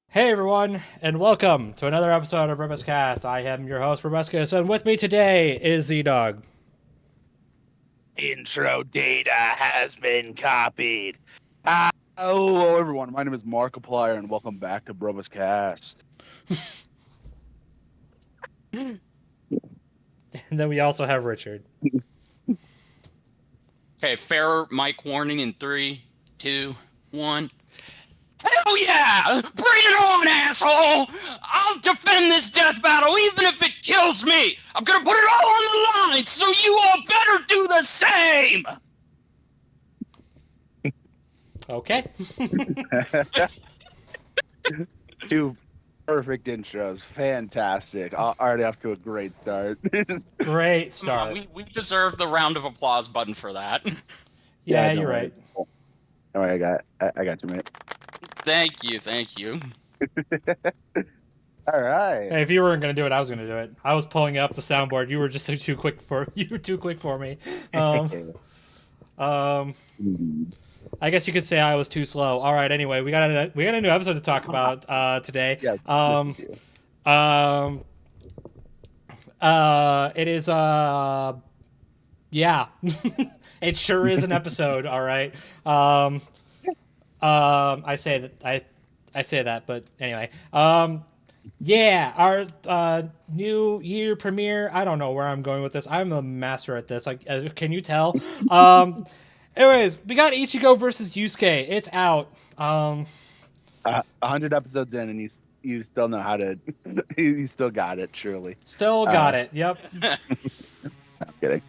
Hey everyone, and welcome to another episode of BrobusCast. I am your host, BrobusCast, and with me today is ZDogg. Intro data has been copied. Hello everyone, my name is Markiplier, and welcome back to BrobusCast. And then we also have Richard. Okay, fair mic warning in 3, 2, 1. Hell yeah! Bring it on, asshole! I'll defend this death battle even if it kills me! I'm gonna put it all on the line, so you all better do the same! Okay. Two perfect intros, fantastic. Already off to a great start. Great Come on, start. we deserve the round of applause button for that. Yeah, don't you're worry. right. All right, I got you, mate. Thank you. All right. Hey, if you weren't gonna do it, I was gonna do it. I was pulling up the soundboard. You were just too quick for me. I guess you could say I was too slow. All right. Anyway, we got a new episode to talk about today. Yeah. It is yeah. It sure is an episode. All right. I say that, but anyway. Yeah, our new year premiere. I don't know where I'm going with this. I'm a master at this. Like, can you tell? Anyways, we got Ichigo versus Yusuke. It's out. 100 episodes in, and you still know how to. You still got it, surely. Still got it. Yep. I'm kidding.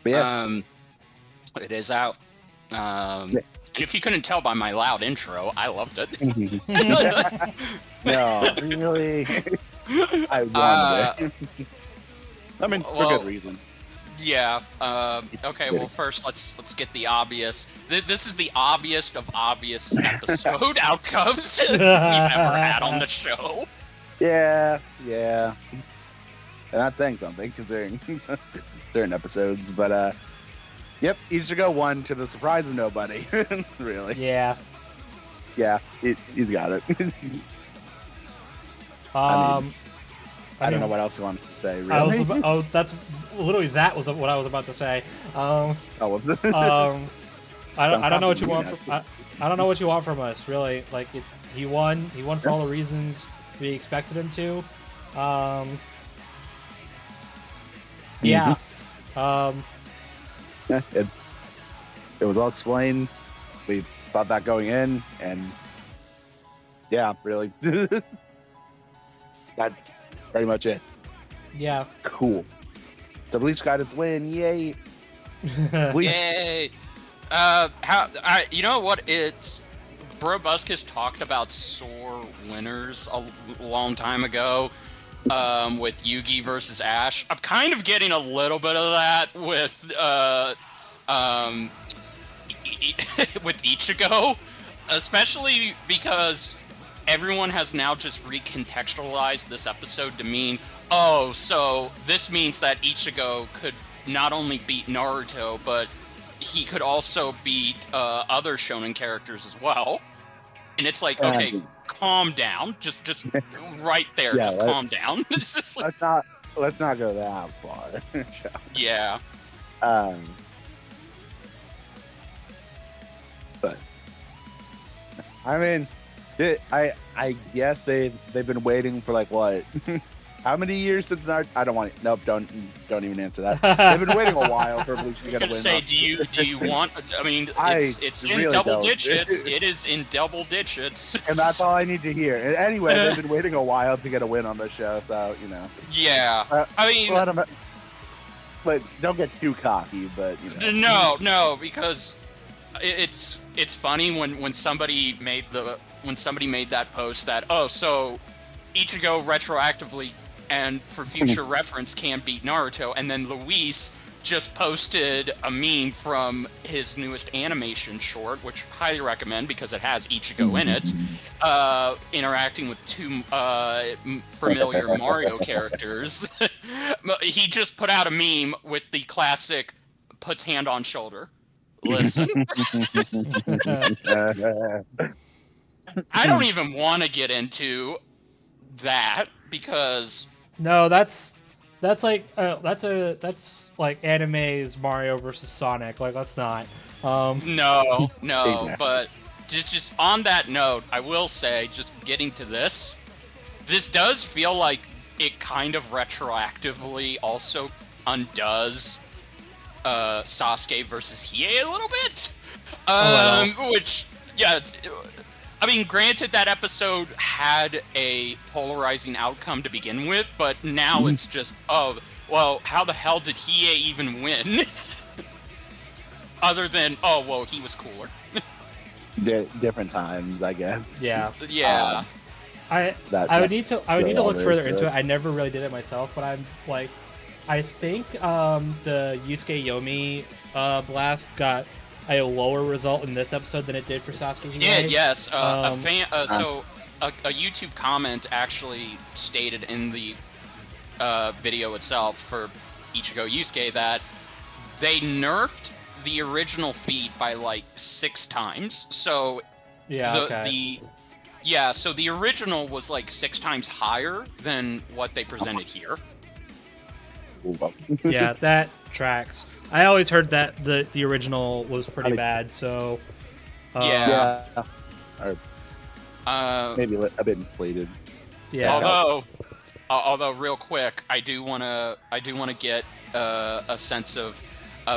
But yes. It is out. And if you couldn't tell by my loud intro, I loved it. No, really. I wanted it. I mean, for good reason. Yeah. Okay. Well, first let's get the obvious. This is the obvious of obvious episode outcomes we've ever had on the show. Yeah. And not saying something considering certain episodes, but yep, Ichigo won to the surprise of nobody. Really. Yeah. Yeah, he's got it. I don't know what else you want to say. Really? That's literally that was what I was about to say. I don't know what you want. I don't know what you want from us, really. Like he won for all the reasons we expected him to. Yeah. Yeah, it was all explained. We thought that going in, and yeah, really, that's pretty much it. Yeah. Cool. The Bleach got his win! Yay! Bleach. Yay! You know what? It's BrobusCast talked about sore winners a long time ago. With Yugi versus Ash. I'm kind of getting a little bit of that with with Ichigo, especially because everyone has now just recontextualized this episode to mean, oh, so this means that Ichigo could not only beat Naruto, but he could also beat other shonen characters as well. And it's like, okay, calm down. Just right there. Yeah, just calm down. It's just like, let's not go that far. yeah. But I mean, I guess they've been waiting for like what How many years since Naruto? I don't want it. Nope, don't even answer that. They've been waiting a while for Bleach to I was get a gonna win. say, do you want? I mean, I it's in really double don't. digits. It is in double digits. And that's all I need to hear. And anyway, they've been waiting a while to get a win on this show, so you know. Yeah, I mean, but don't get too cocky. But you know. no, because it's funny when somebody made that post that so Ichigo retroactively and for future reference can beat Naruto, and then Luis just posted a meme from his newest animation short, which I highly recommend because it has Ichigo in it, interacting with two familiar Mario characters. He just put out a meme with the classic puts hand on shoulder. Listen. I don't even want to get into that because No, that's like that's like anime's Mario versus Sonic. Like, let's not. no, but just on that note, I will say, just getting to this does feel like it kind of retroactively also undoes Sasuke versus Hiei a little bit. Which, yeah, I mean, granted, that episode had a polarizing outcome to begin with, but now it's just, oh, well, how the hell did Hiei even win? Other than, oh, well, he was cooler. Different times, I guess. Yeah. Yeah. I would need to look further into it. I never really did it myself, but I'm like, I think the Yusuke Yomi blast got a lower result in this episode than it did for Sasuke. Yeah, yes. A YouTube comment actually stated in the video itself for Ichigo Yusuke that they nerfed the original feat by like 6 times. So so the original was like 6 times higher than what they presented here. Yeah, that tracks. I always heard that the original was pretty bad, so Or maybe a bit inflated. Yeah. Although, real quick, I do wanna get a sense of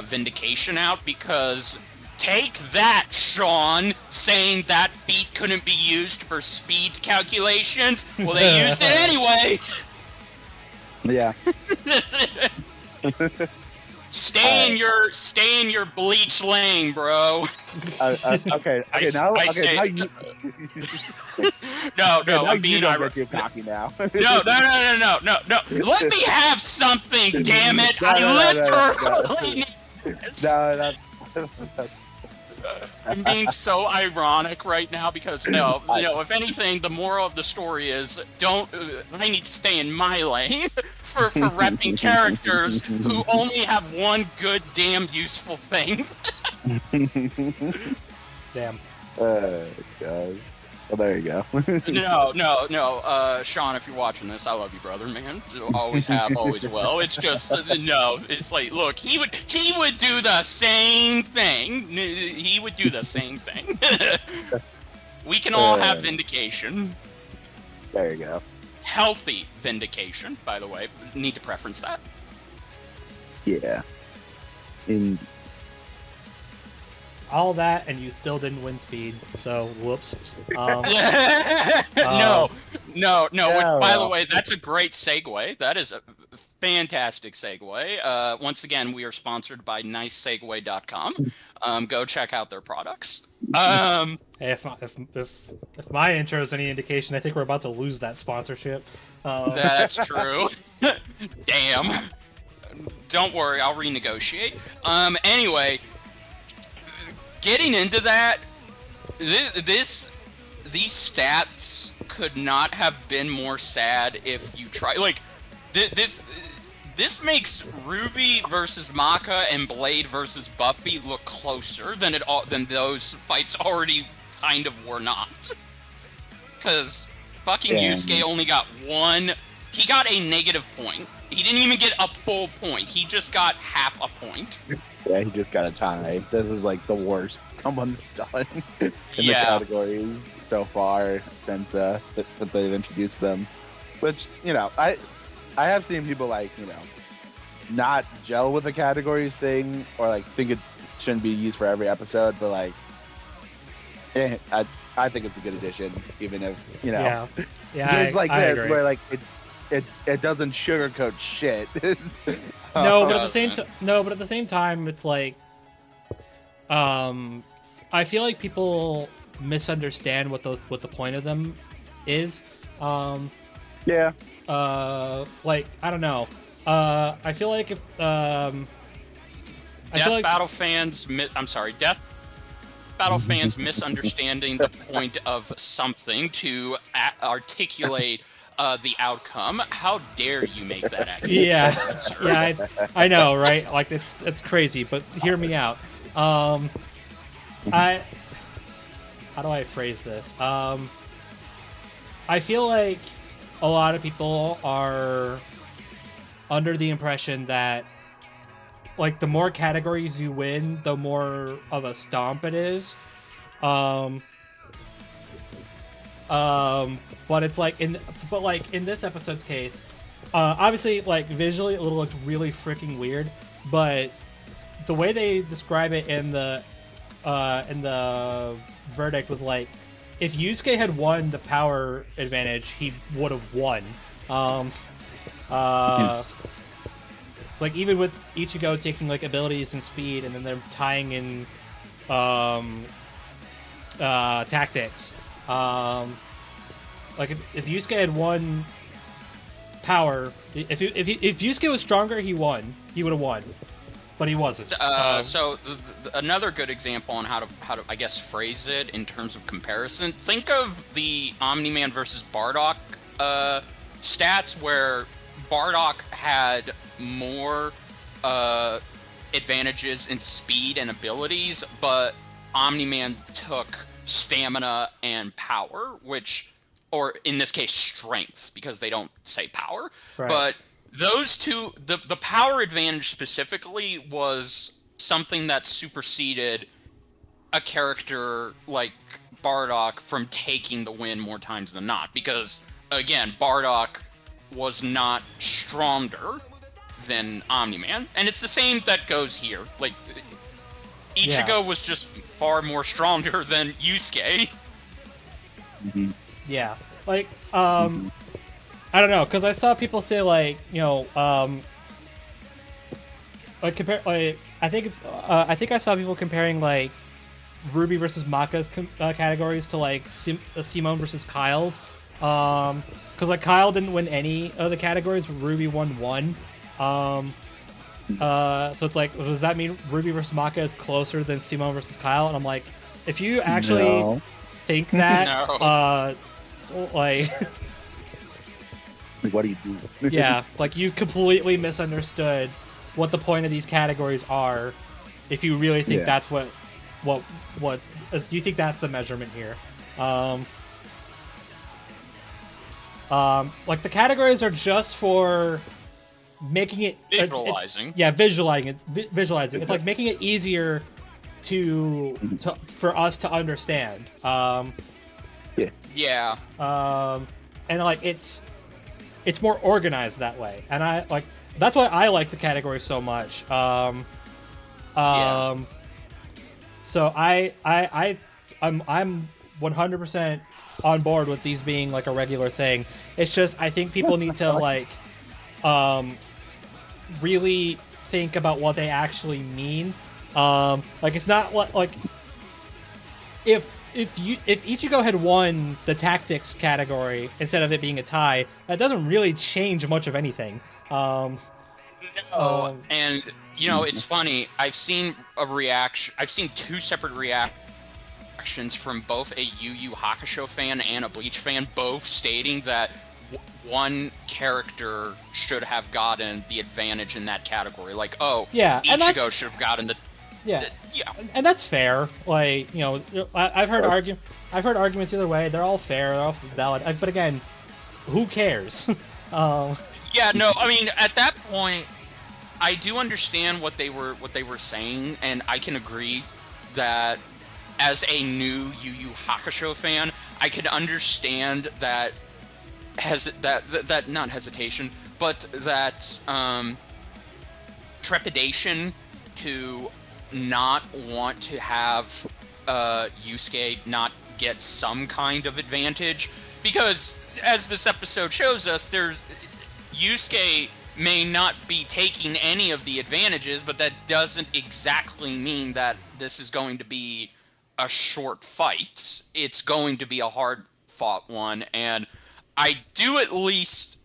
vindication out, because take that, Sean, saying that feat couldn't be used for speed calculations. Well, they used it anyway. Yeah. Stay in your bleach lane, bro. Okay. Now you. No, I'm being being too cocky now. No. Let me have something, damn it! I literally need this. No, that's. I'm being so ironic right now because if anything, the moral of the story is I need to stay in my lane for repping characters who only have one good damn useful thing. Damn. God. Well, there you go. No. Sean, if you're watching this, I love you, brother, man. Always have, always will. It's just it's like, look, he would do the same thing. He would do the same thing. We can all have vindication. There you go. Healthy vindication, by the way. Need to preference that. Yeah. All that, and you still didn't win speed. So, whoops. No. By the way, that's a great segue. That is a fantastic segue. Once again, we are sponsored by nicesegue.com. Go check out their products. If my intro is any indication, I think we're about to lose that sponsorship. That's true. Damn. Don't worry, I'll renegotiate. Anyway, getting into that, these stats could not have been more sad if you try. Like, this makes Ruby versus Maka and Blade versus Buffy look closer than those fights already kind of were not. Because fucking Yusuke only got one. He got a negative point. He didn't even get a full point. He just got half a point. Yeah, he just got a tie. This is like the worst someone's done in the categories so far since they've introduced them. Which, I have seen people like, not gel with the categories thing, or like think it shouldn't be used for every episode, but like, I think it's a good addition, even if Yeah, it's like I this, agree. where like it doesn't sugarcoat shit. No, but at the Doesn't. same time, it's like, I feel like people misunderstand what the point of them is. Yeah. Like, I don't know. I feel like if I feel Death like Battle fans, Death Battle fans misunderstanding the point of something to articulate the outcome. How dare you make that accurate? yeah, sir? yeah, I know, right? Like it's crazy, but hear me out. How do I phrase this? I feel like a lot of people are under the impression that like the more categories you win, the more of a stomp it is. But it's like in this episode's case, obviously like visually it looked really freaking weird, but the way they describe it in the verdict was like, if Yusuke had won the power advantage, he would have won. Like even with Ichigo taking like abilities and speed, and then they're tying in tactics. Like if Yusuke had won power, if Yusuke was stronger, he would have won, but he wasn't. So another good example on how to I guess phrase it in terms of comparison. Think of the Omni-Man versus Bardock stats, where Bardock had more advantages in speed and abilities, but Omni-Man took stamina and power, or in this case strength, because they don't say power. Right. But those two, the power advantage specifically was something that superseded a character like Bardock from taking the win more times than not, because again, Bardock was not stronger than Omni-Man, and it's the same that goes here. Like, Ichigo was just far more stronger than Yusuke. Yeah, like I don't know, because I saw people say like, like compare, like I think I saw people comparing like Ruby versus Maka's categories to like Simone versus Kyle's, because like Kyle didn't win any of the categories, but Ruby won one. So it's like, does that mean Ruby versus Maka is closer than Simone versus Kyle? And I'm like, if you actually think that, No. like, Like, what do you do? yeah, like you completely misunderstood what the point of these categories are. If you really think that's what do you think that's the measurement here? Like the categories are just for making it Visualizing. visualizing. It's like making it easier for us to understand. Yeah. And like it's more organized that way, and I like that's why I like the categories so much. So I'm 100% on board with these being like a regular thing. It's just I think people need to like really think about what they actually mean. Like it's not like if Ichigo had won the tactics category instead of it being a tie, that doesn't really change much of anything. And it's funny. I've seen two separate reactions from both a Yu Yu Hakusho fan and a Bleach fan, both stating that one character should have gotten the advantage in that category. Like, Ichigo should have gotten the. Yeah, and that's fair. Like, I've heard arguments either way. They're all fair. They're all valid. But again, who cares? Yeah, no. I mean, at that point, I do understand what they were saying, and I can agree that as a new Yu Yu Hakusho fan, I can understand that not hesitation, but that trepidation to not want to have Yusuke not get some kind of advantage, because as this episode shows us, Yusuke may not be taking any of the advantages, but that doesn't exactly mean that this is going to be a short fight. It's going to be a hard-fought one, and I do at least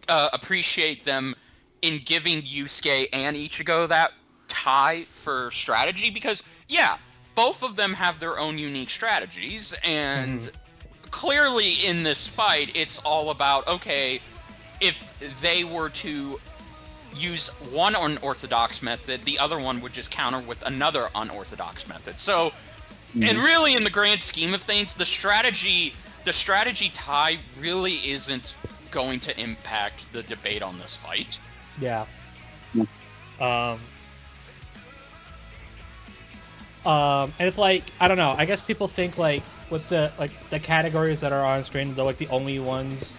appreciate them in giving Yusuke and Ichigo that tie for strategy, because, yeah, both of them have their own unique strategies, and clearly in this fight, it's all about, okay, if they were to use one unorthodox method, the other one would just counter with another unorthodox method. So, and really in the grand scheme of things, the strategy tie really isn't going to impact the debate on this fight. Yeah. And it's like, I don't know, I guess people think like with the categories that are on screen, they're like the only ones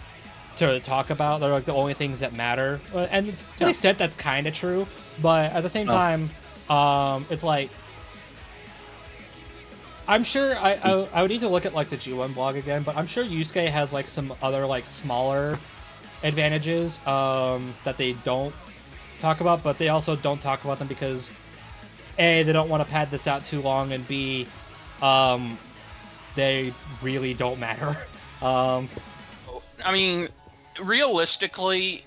to talk about. They're like the only things that matter. And to an extent that's kind of true, but at the same time, it's like, I'm sure I would need to look at like the G1 blog again, but I'm sure Yusuke has like some other like smaller advantages that they don't talk about, but they also don't talk about them because A, they don't want to pad this out too long, and B, they really don't matter. I mean, realistically,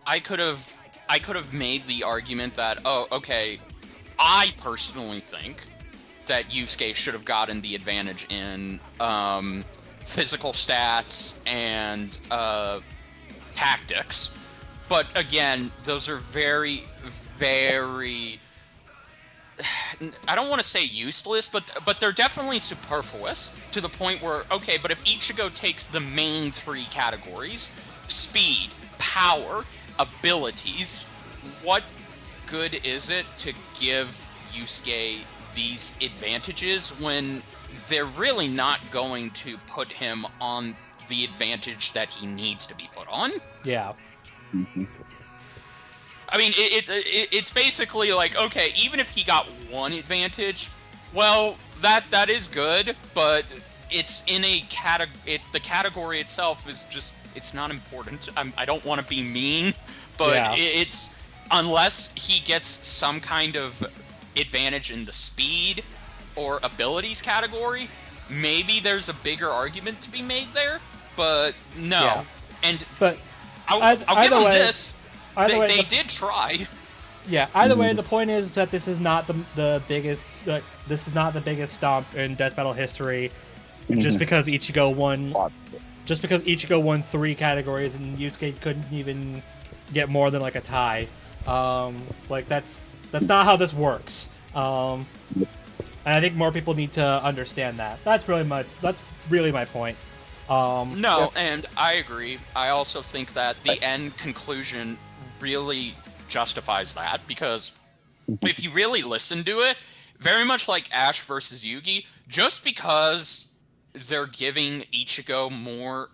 I could have made the argument that, oh, okay, I personally think that Yusuke should have gotten the advantage in physical stats and tactics. But again, those are very, very, I don't want to say useless, but they're definitely superfluous to the point where, okay, but if Ichigo takes the main three categories, speed, power, abilities, what good is it to give Yusuke these advantages when they're really not going to put him on the advantage that he needs to be put on? Yeah. I mean, it's basically like, okay, even if he got one advantage, well, that is good, but it's in a the category itself is just, it's not important. I don't want to be mean, but Yeah. It's, unless he gets some kind of advantage in the speed or abilities category, maybe there's a bigger argument to be made there, but no. Yeah. And But I'll give them this. They the- did try. Yeah. Either way, the point is that this is not the biggest. This is not the biggest stomp in death battle history. Just because Ichigo won. Just because Ichigo won 3 categories and Yusuke couldn't even get more than like a tie. Like that's not how this works. And I think more people need to understand that. That's really my point. No, and I agree. I also think that the end conclusion really justifies that, because if you really listen to it, very much like Ash versus Yugi, just because they're giving Ichigo more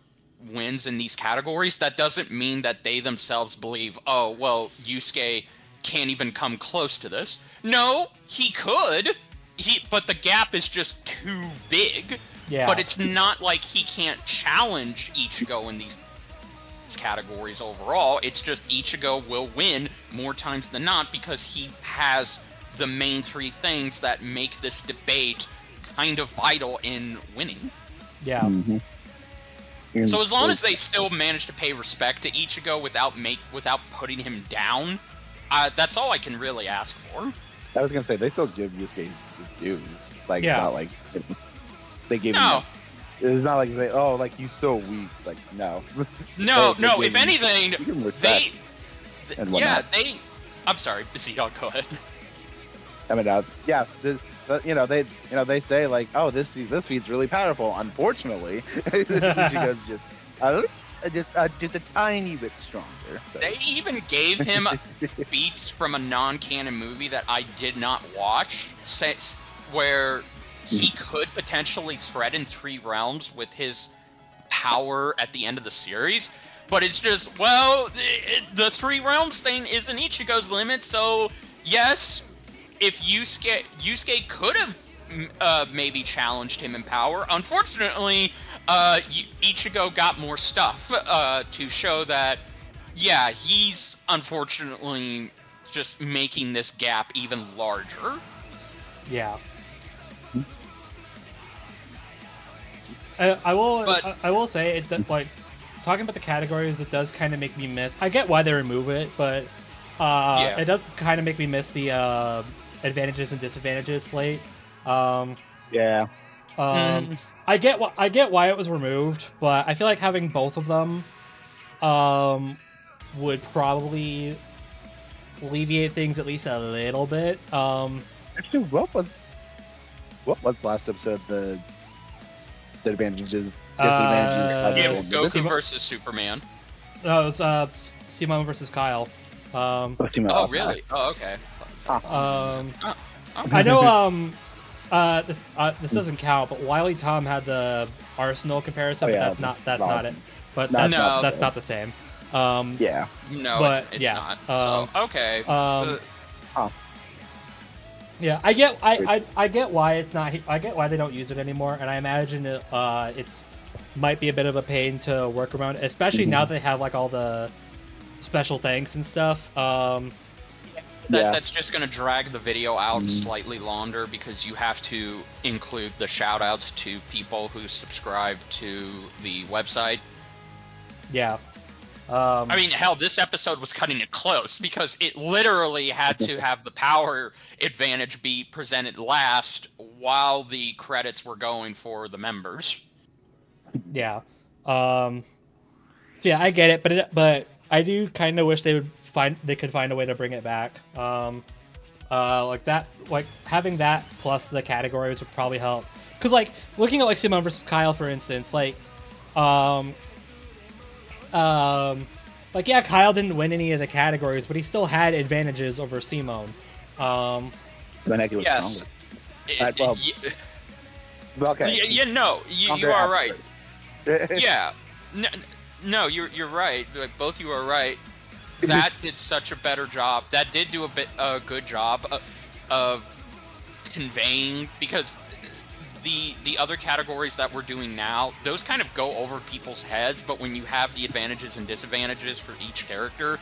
wins in these categories, that doesn't mean that they themselves believe, oh, well, Yusuke can't even come close to this. No, he could. But the gap is just too big. Yeah. But it's not like he can't challenge Ichigo in these categories overall. It's just Ichigo will win more times than not because he has the main 3 things that make this debate kind of vital in winning. Yeah. So as long as they still manage to pay respect to Ichigo without putting him down, that's all I can really ask for. I was gonna say they still give Yusuke his dues. Like Yeah. it's not like they give No. him. It's not like they like he's so weak. Like no. No. They give If him- anything, give him respect and whatnot. I'm sorry, ZDogg, go ahead. I mean, they say like, oh, this feat's really powerful. Unfortunately, Ichigo's just a tiny bit stronger. So. They even gave him beats from a non-canon movie that I did not watch, where he could potentially threaten 3 realms with his power at the end of the series. But it's just, well, the Three Realms thing isn't Ichigo's limit, so yes, if Yusuke could have maybe challenged him in power. Unfortunately, Ichigo got more stuff to show that, yeah, he's unfortunately just making this gap even larger. Yeah. I will say it like talking about the categories. It does kind of make me miss. I get why they remove it, but it does kind of make me miss the advantages and disadvantages slate. Yeah. I get why it was removed, but I feel like having both of them would probably alleviate things at least a little bit. Actually, what was last episode? The advantages, disadvantages. Goku versus Superman. No, it was Simon versus Kyle. Oh, really? Oh, okay. I know. This doesn't count, but Wily Tom had the Arsenal comparison, but that's not it. But that's not the same. Yeah. No, but, it's yeah, not. So okay. Yeah, I get why it's not. I get why they don't use it anymore, and I imagine it's might be a bit of a pain to work around, especially now that they have like all the special thanks and stuff. That's just going to drag the video out slightly longer because you have to include the shout outs to people who subscribe to the website. Yeah. I mean, hell, this episode was cutting it close because it literally had to have the power advantage be presented last while the credits were going for the members. Yeah. So yeah, I get it, but I do kind of wish they could find a way to bring it back. Like that, like having that plus the categories would probably help. Cause like looking at like Simon versus Kyle, for instance, like yeah, Kyle didn't win any of the categories, but he still had advantages over Simone. Yes. Okay. You are right. Yeah. No, you're right. Like, both you are right. That did such a better job. That did do a good job of conveying, because the other categories that we're doing now, those kind of go over people's heads, but when you have the advantages and disadvantages for each character,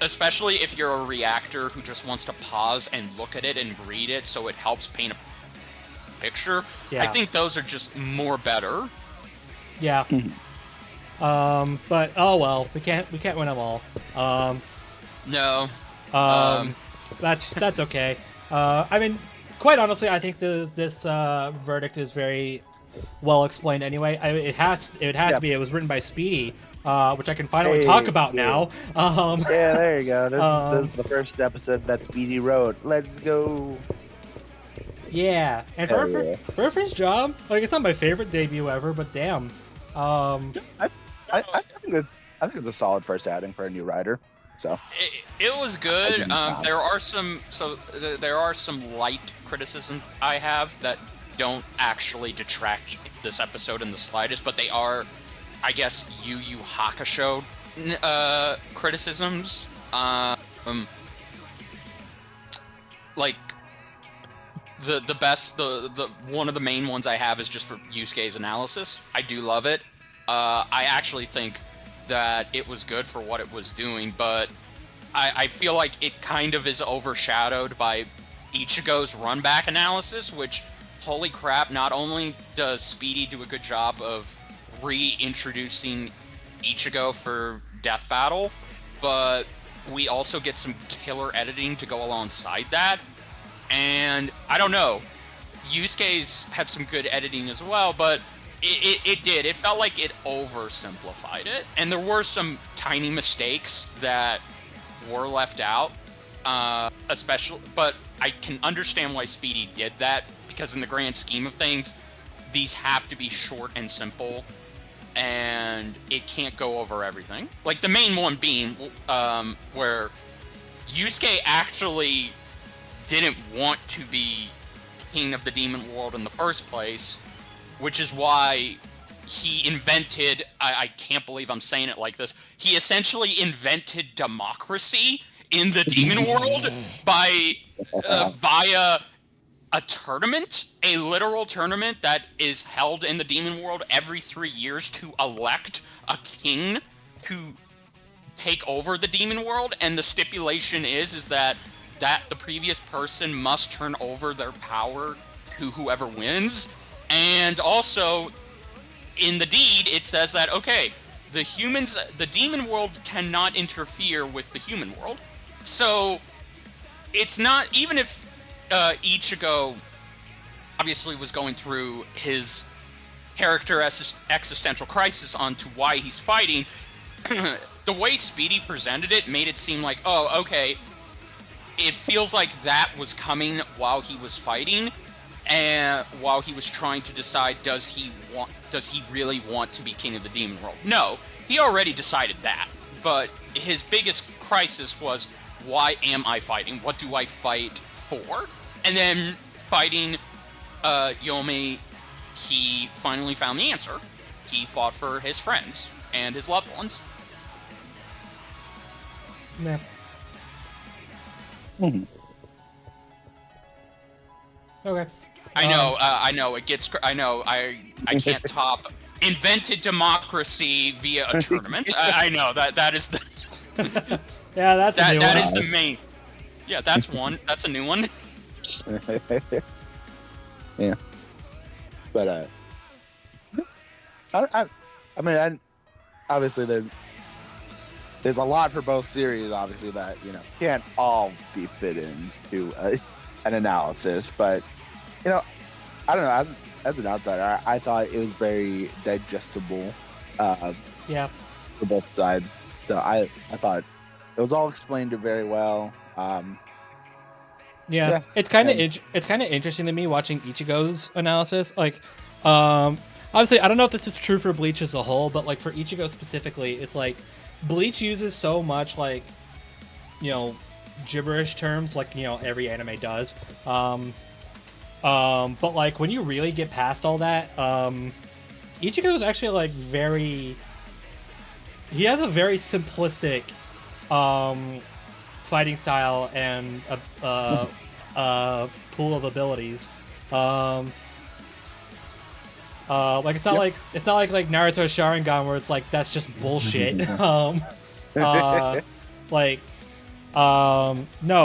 especially if you're a reactor who just wants to pause and look at it and read it so it helps paint a picture, I think those are just more better. Yeah. But oh well, we can't win them all. No. That's okay. I mean, quite honestly, I think this verdict is very well explained anyway. It has to be. It was written by Speedy, which I can finally talk about now. Yeah, there you go. This is the first episode that Speedy wrote. Let's go. Yeah, and for her first job, like, it's not my favorite debut ever, but damn. I think it's a solid first outing for a new writer. So it was good. There are some light criticisms I have that don't actually detract this episode in the slightest, but they are, I guess, Yu Yu Hakusho criticisms. Like the one of the main ones I have is just for Yusuke's analysis. I do love it. I actually think that it was good for what it was doing, but I feel like it kind of is overshadowed by Ichigo's run back analysis, which, holy crap, not only does Speedy do a good job of reintroducing Ichigo for Death Battle, but we also get some killer editing to go alongside that. And I don't know, Yusuke's had some good editing as well, but it felt like it oversimplified it, and there were some tiny mistakes that were left out, especially, but I can understand why Speedy did that, because in the grand scheme of things, these have to be short and simple, and it can't go over everything. Like the main one being where Yusuke actually didn't want to be king of the demon world in the first place, which is why he invented, I can't believe I'm saying it like this, he essentially invented democracy in the demon world by via a tournament, a literal tournament that is held in the demon world every 3 years to elect a king to take over the demon world. And the stipulation is that the previous person must turn over their power to whoever wins. And also in the deed it says that, okay, the demon world cannot interfere with the human world. So it's not, even if Ichigo obviously was going through his character existential crisis onto why he's fighting, the way Speedy presented it made it seem like, oh, okay, it feels like that was coming while he was fighting, and while he was trying to decide, does he really want to be king of the demon world? No, he already decided that. But his biggest crisis was, why am I fighting? What do I fight for? And then fighting Yomi, he finally found the answer. He fought for his friends and his loved ones. Yeah. Mm-hmm. Okay. I know. It gets. I know. I can't top invented democracy via a tournament. I know that is the. Yeah, that's a new that one. is the main. Yeah, that's one. That's a new one. Yeah, but I mean, obviously there's a lot for both series, obviously, that can't all be fit into an analysis. But I don't know. As an outsider, I thought it was very digestible. Yeah. For both sides. So I thought it was all explained very well. Yeah, it's kind of interesting to me watching Ichigo's analysis. Like, obviously, I don't know if this is true for Bleach as a whole, but like for Ichigo specifically, it's like Bleach uses so much like, gibberish terms, like every anime does. But like when you really get past all that, Ichigo is actually like he has a very simplistic fighting style and a pool of abilities. Like it's not like Naruto Sharingan where it's like that's just bullshit. No,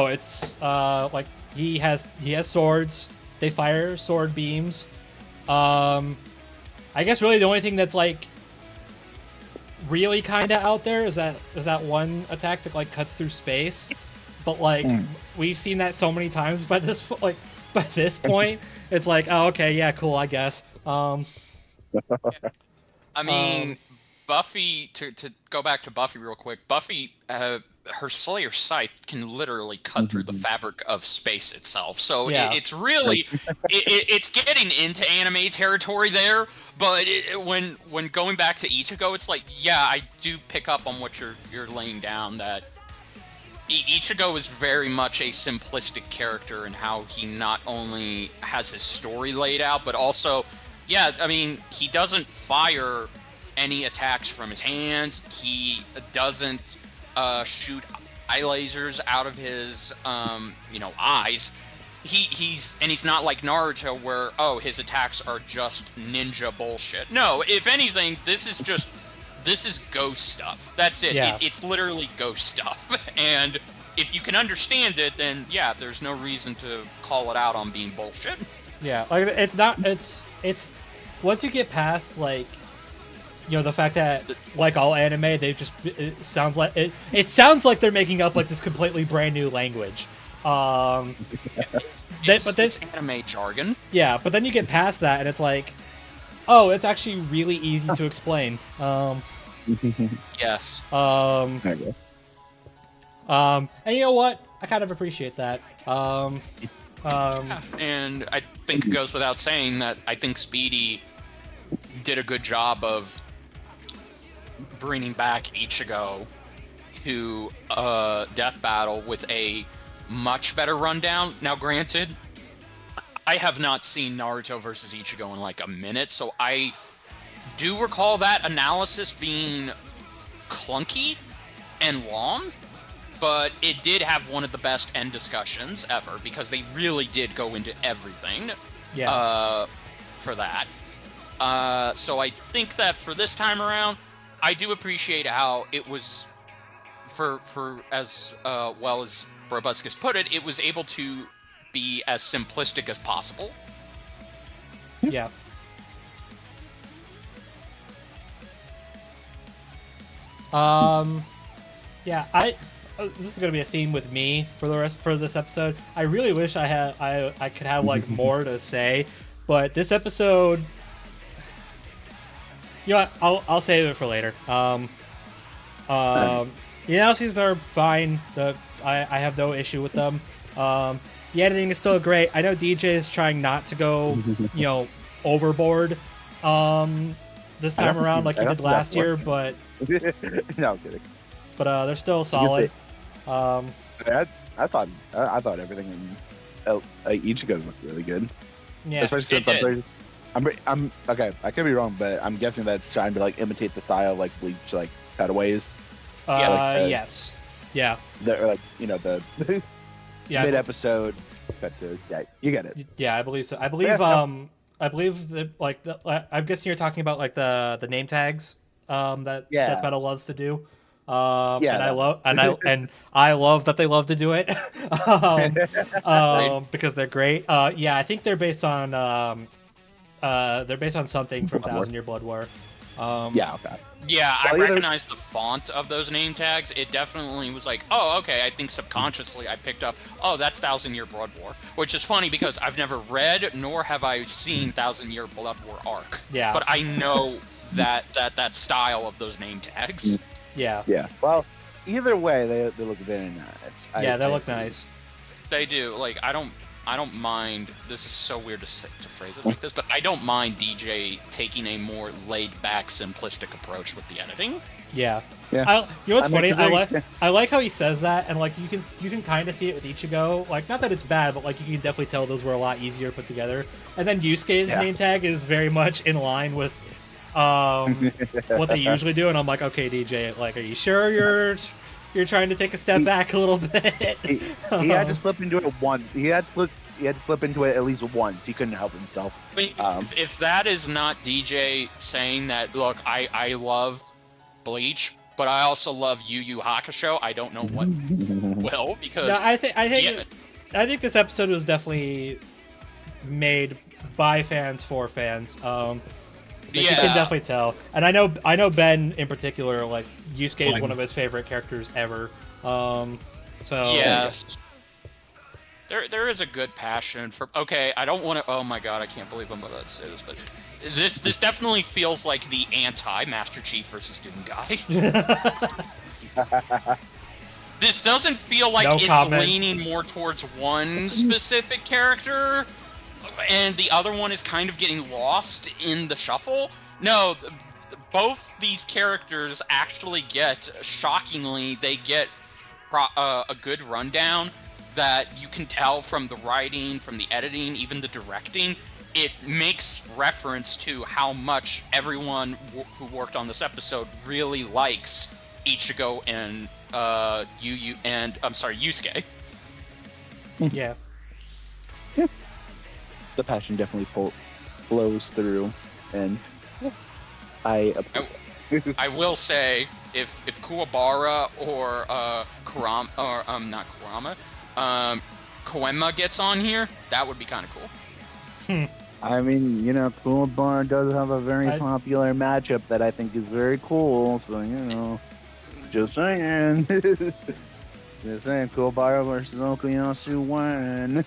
it's like he has swords. They fire sword beams. I guess really the only thing that's like really kind of out there is that one attack that like cuts through space, but like we've seen that so many times by this point it's like, oh, okay, yeah, cool, I guess. I mean, Buffy, to go back to Buffy real quick, Buffy, her Slayer Scythe can literally cut through the fabric of space itself. So it's really, it's getting into anime territory there. But when going back to Ichigo, it's like, yeah, I do pick up on what you're laying down, that Ichigo is very much a simplistic character in how he not only has his story laid out, but also, yeah, I mean, he doesn't fire any attacks from his hands. He doesn't shoot eye lasers out of his eyes. He's not like Naruto where his attacks are just ninja bullshit. No, if anything, this is ghost stuff. That's it. Yeah. It's literally ghost stuff. And if you can understand it, then yeah, there's no reason to call it out on being bullshit. Yeah, like it's once you get past like the fact that like all anime, it sounds like they're making up like this completely brand new language. It's anime jargon. Yeah, but then you get past that and it's like, oh, it's actually really easy to explain. Yes. And you know what? I kind of appreciate that. And I think it goes without saying that I think Speedy did a good job of bringing back Ichigo to Death Battle with a much better rundown. Now, granted, I have not seen Naruto versus Ichigo in like a minute, so I do recall that analysis being clunky and long, but it did have one of the best end discussions ever because they really did go into everything. Yeah. For that. So I think that for this time around, I do appreciate how it was, for as well as BrobusCast put it, it was able to be as simplistic as possible. Yeah. Yeah, this is gonna be a theme with me for this episode. I really wish I could have like more to say, but this episode, you know what, I'll save it for later. The analyses are fine. I have no issue with them. The editing is still great. I know DJ is trying not to go, overboard this time around like he did last year, but No, I'm kidding. but they're still solid. I thought everything in Ichigo looked really good. Yeah, Especially since I'm okay. I could be wrong, but I'm guessing that's trying to like imitate the style of like Bleach, like cutaways. yes, yeah, The yeah, mid episode. Yeah, you get it. yeah. I believe so. I believe Yeah. I believe that I'm guessing you're talking about like the name tags that Yeah. Death Metal loves to do. Yeah. And I love that they love to do it because they're great. Yeah, I think they're based on something from Blood War. 1,000 Year Blood War. Yeah, okay. Yeah, I Well, either- recognize the font of those name tags. It definitely was like, oh, okay, I think subconsciously I picked up, oh, that's 1,000 Year Blood War. Which is funny because I've never read nor have I seen 1,000 Year Blood War arc. Yeah. But I know that style of those name tags. Yeah, Yeah. Well, either way, they look very nice. yeah, they look nice. They do. Like, I don't mind. This is so weird to phrase it like this, but I don't mind DJ taking a more laid-back, simplistic approach with the editing. Yeah. Yeah. You know what's I mean, funny? I like how he says that, and like you can kind of see it with Ichigo. Like, not that it's bad, but like you can definitely tell those were a lot easier to put together. And then Yusuke's name tag is very much in line with what they usually do, and I'm like, okay, DJ, like, are you sure you're trying to take a step back a little bit? He had to slip into it once. He had to slip into it at least once. He couldn't help himself. I mean, if that is not DJ saying that, look, I love Bleach, but I also love Yu Yu Hakusho, I don't know what will, because No, I think this episode was definitely made by fans for fans. Like, you can definitely tell, and I know Ben in particular. Like, Yusuke is one of his favorite characters ever. So yes, there is a good passion for. Okay, I don't want to. Oh my god, I can't believe I'm about to say this, but this definitely feels like the anti Master Chief versus Doom guy. This doesn't feel like No it's comment. leaning more towards one specific character, and the other one is kind of getting lost in the shuffle. No, both these characters actually get, shockingly, they get a good rundown that you can tell from the writing, from the editing, even the directing. It makes reference to how much everyone who worked on this episode really likes Ichigo and Yusuke. yeah. The passion definitely flows through, and I will say, if Kuwabara or Kurama, or not Kurama, Koenma gets on here, that would be kind of cool. I mean, Kuwabara does have a very popular matchup that I think is very cool. So, just saying. Just saying, Kuwabara versus Okuyasu won.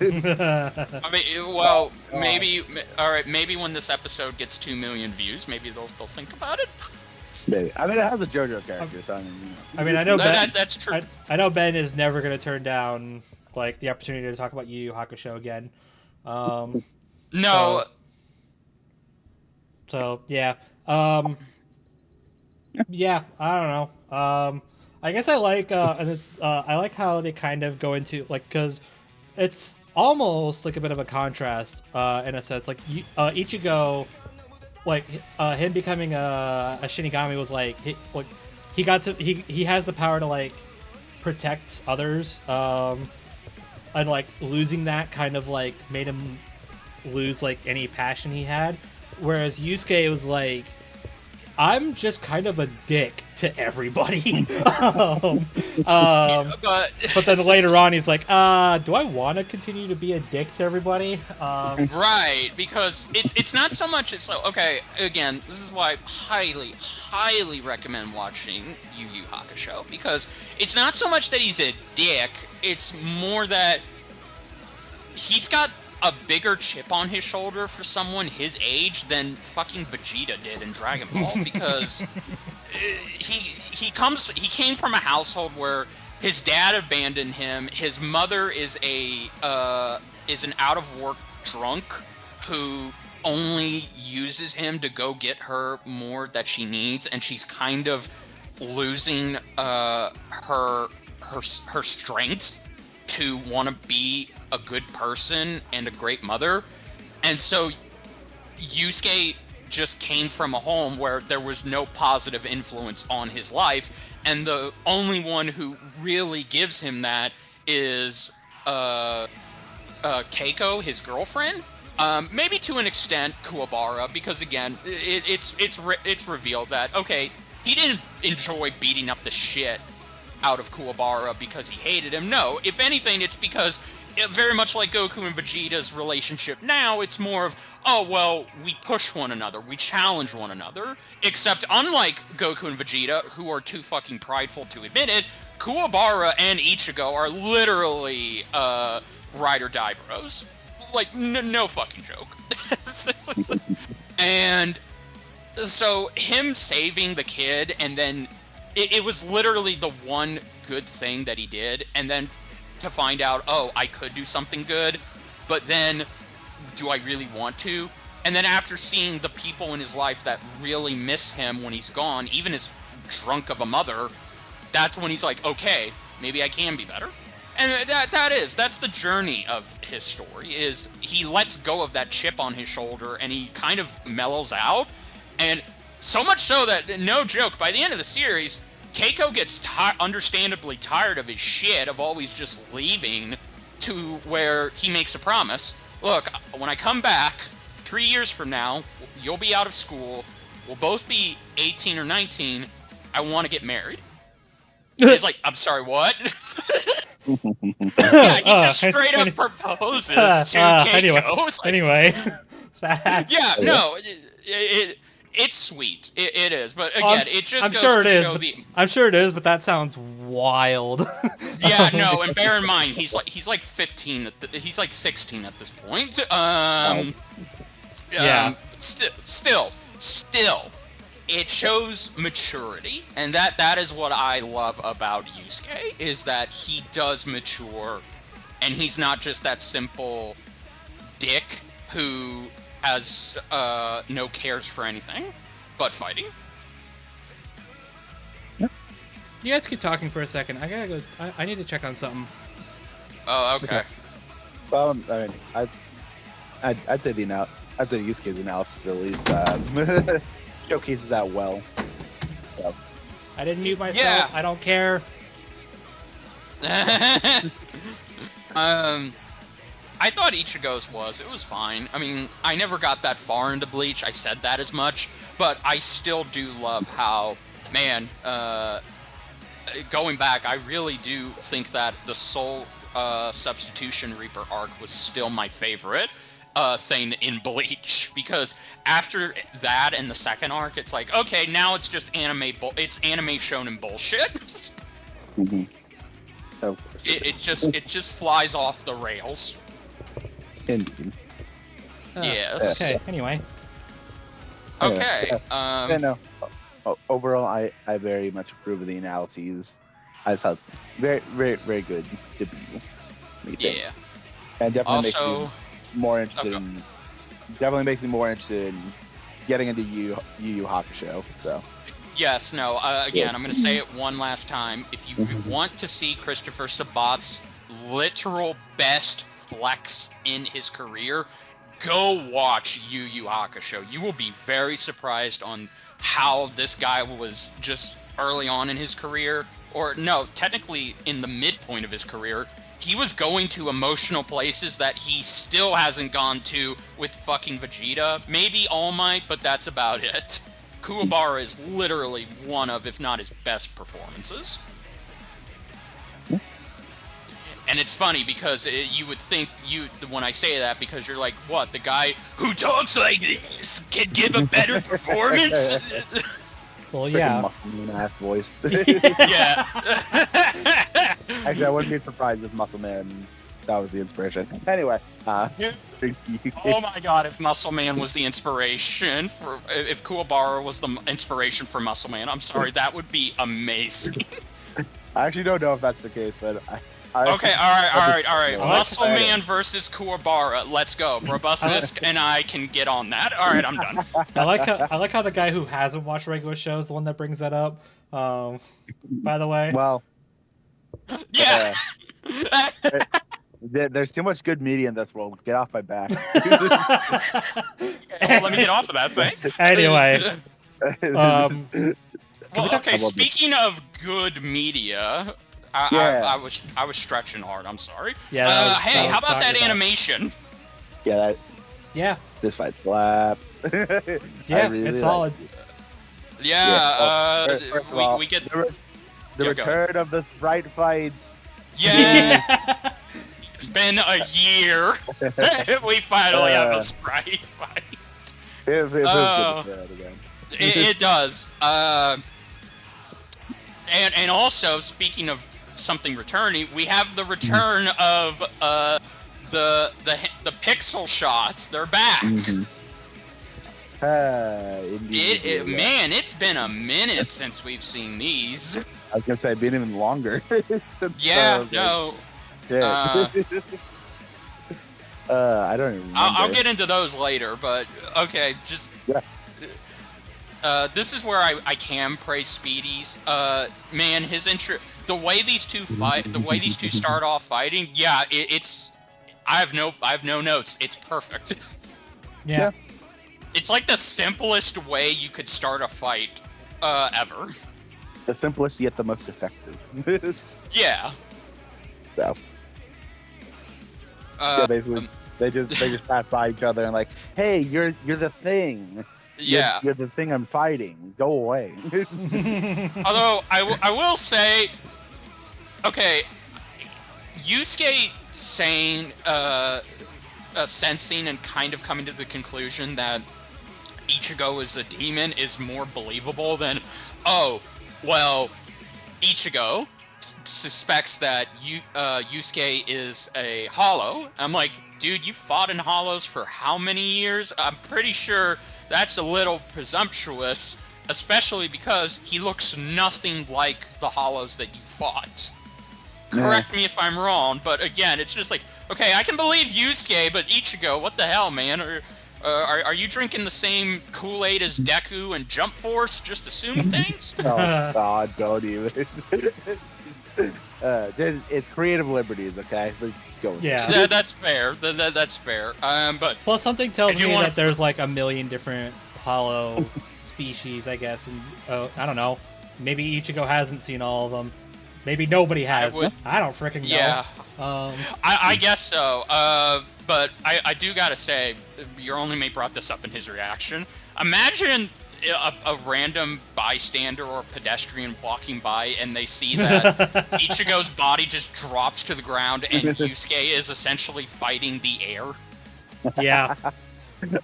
I mean, well, maybe. All right, maybe when this episode gets 2 million views, maybe they'll think about it. Maybe. I mean, it has a JoJo character, so I mean, I know Ben. That's true. I know Ben is never going to turn down like the opportunity to talk about Yu Yu Hakusho again. No. So yeah. Yeah, I don't know. I guess I like I like how they kind of go into like, because it's almost like a bit of a contrast in a sense. Like Ichigo like him becoming a Shinigami was like he has the power to like protect others, and like losing that kind of like made him lose like any passion he had, whereas Yusuke was like, I'm just kind of a dick to everybody. But then later on, he's like, do I want to continue to be a dick to everybody? Right, because it's not so much. It's like, okay, again, this is why I highly recommend watching Yu Yu Hakusho, because it's not so much that he's a dick. It's more that he's got a bigger chip on his shoulder for someone his age than fucking Vegeta did in Dragon Ball, because he came from a household where his dad abandoned him. His mother is an out of work drunk who only uses him to go get her more that she needs, and she's kind of losing her strength to want to be a good person and a great mother. And so Yusuke just came from a home where there was no positive influence on his life, and the only one who really gives him that is Keiko, his girlfriend. Maybe to an extent Kuwabara, because again, it's revealed that, okay, he didn't enjoy beating up the shit out of Kuwabara because he hated him. No, if anything, it's because very much like Goku and Vegeta's relationship now, it's more of, oh, well, we push one another, we challenge one another, except unlike Goku and Vegeta, who are too fucking prideful to admit it, Kuwabara and Ichigo are literally ride or die bros. Like, no fucking joke. And so him saving the kid, and then it was literally the one good thing that he did, and then to find out, oh, I could do something good, but then do I really want to? And then after seeing the people in his life that really miss him when he's gone, even his drunk of a mother, that's when he's like, okay, maybe I can be better. And that's the journey of his story, is he lets go of that chip on his shoulder and he kind of mellows out. And so much so that, no joke, by the end of the series, Keiko gets understandably tired of his shit, of always just leaving, to where he makes a promise. Look, when I come back 3 years from now, you'll be out of school, we'll both be 18 or 19, I want to get married. He's like, I'm sorry, what? Yeah, he just straight up proposes to Keiko. Anyway. Yeah, no, it's sweet. It is, but again, it just goes to show the. I'm sure it is, but that sounds wild. Yeah, no, and bear in mind, he's like 15. He's like 16 at this point. Yeah. Still, it shows maturity, and that is what I love about Yusuke, is that he does mature, and he's not just that simple dick who has no cares for anything but fighting. You guys keep talking for a second. I gotta go. I need to check on something. Oh, okay. Well, I mean, I'd say Yusuke's analysis at least showcases that well. So. I didn't mute myself. Yeah. I don't care. I thought Ichigo's it was fine. I mean, I never got that far into Bleach, I said that as much, but I still do love how, man, going back, I really do think that the Soul Substitution Reaper arc was still my favorite thing in Bleach, because after that and the second arc, it's like, okay, now it's just anime shonen bullshit. Mm-hmm. Of course it just flies off the rails. Indeed. Yes. Okay. Anyway. Okay. Yeah, no. Overall, I very much approve of the analyses. I felt very, very, very good debut. Yeah. And definitely Also, makes me more interested in. Definitely makes me more interested in getting into Yu Yu Hakusho. So. Yes. No. Again, I'm going to say it one last time. If you want to see Christopher Sabat's literal best flex in his career, go watch Yu Yu Hakusho. You will be very surprised on how this guy was just early on in his career, or no, technically in the midpoint of his career. He was going to emotional places that he still hasn't gone to with fucking Vegeta. Maybe All Might, but that's about it. Kuwabara is literally one of, if not his best performances. And it's funny because you would think when I say that, because you're like, what, the guy who talks like this can give a better performance? Well, yeah. Muscle Man ass voice. Yeah. Actually, I wouldn't be surprised if Muscle Man that was the inspiration. Anyway, Oh my god, if Muscle Man was the inspiration for, if Kuwabara was the inspiration for Muscle Man, I'm sorry, that would be amazing. I actually don't know if that's the case, but Okay, alright. I like Muscle that. Man versus Kuwabara. Let's go. BrobusCast and I can get on that. Alright, I'm done. I like how the guy who hasn't watched regular shows is the one that brings that up. By the way. Well, Yeah. there's too much good media in this world. Get off my back. Well, let me get off of that thing. Anyway. Well, okay, speaking of good media, I was stretching hard. I'm sorry. Yeah. Hey, how about that animation? Yeah, Yeah. this fight slaps. Yeah, really it's like solid. Yeah. First of all, we get the Yeah, go return of the Sprite fight. yeah. It's been a year. We finally have a Sprite fight. It feels good to say that again. It does. And also, speaking of something returning, we have the return of the pixel shots. They're back. Indeed. Man, it's been a minute since we've seen these. I was gonna say, been even longer. Yeah, no. Yeah. I don't even remember. I'll get into those later, but okay, just Yeah. this is where I can praise Speedy's. Man, his intro, the way these two start off fighting, yeah, it's. I have no notes. It's perfect. Yeah. It's like the simplest way you could start a fight ever. The simplest yet the most effective. Yeah. So. Yeah, basically, they just pass by each other and like, hey, you're the thing. Yeah. You're the thing I'm fighting. Go away. Although I will say, okay, Yusuke saying, sensing and kind of coming to the conclusion that Ichigo is a demon is more believable than, oh, well, Ichigo suspects that Yusuke is a hollow. I'm like, dude, you fought in hollows for how many years? I'm pretty sure that's a little presumptuous, especially because he looks nothing like the hollows that you fought. Correct me if I'm wrong, but again, it's just like, okay, I can believe Yusuke, but Ichigo, what the hell, man? Are you drinking the same Kool-Aid as Deku and Jump Force, just assuming things? Oh God, don't even. It's creative liberties, okay? Let's go with Yeah. That's fair. That's fair. But Plus, something tells If you me want- that there's like a million different hollow species, I guess. And I don't know. Maybe Ichigo hasn't seen all of them. Maybe nobody has. I don't freaking know. yeah, Um, I guess so. But I do gotta say, your only mate brought this up in his reaction. Imagine a random bystander or pedestrian walking by and they see that Ichigo's body just drops to the ground and Yusuke is essentially fighting the air. yeah.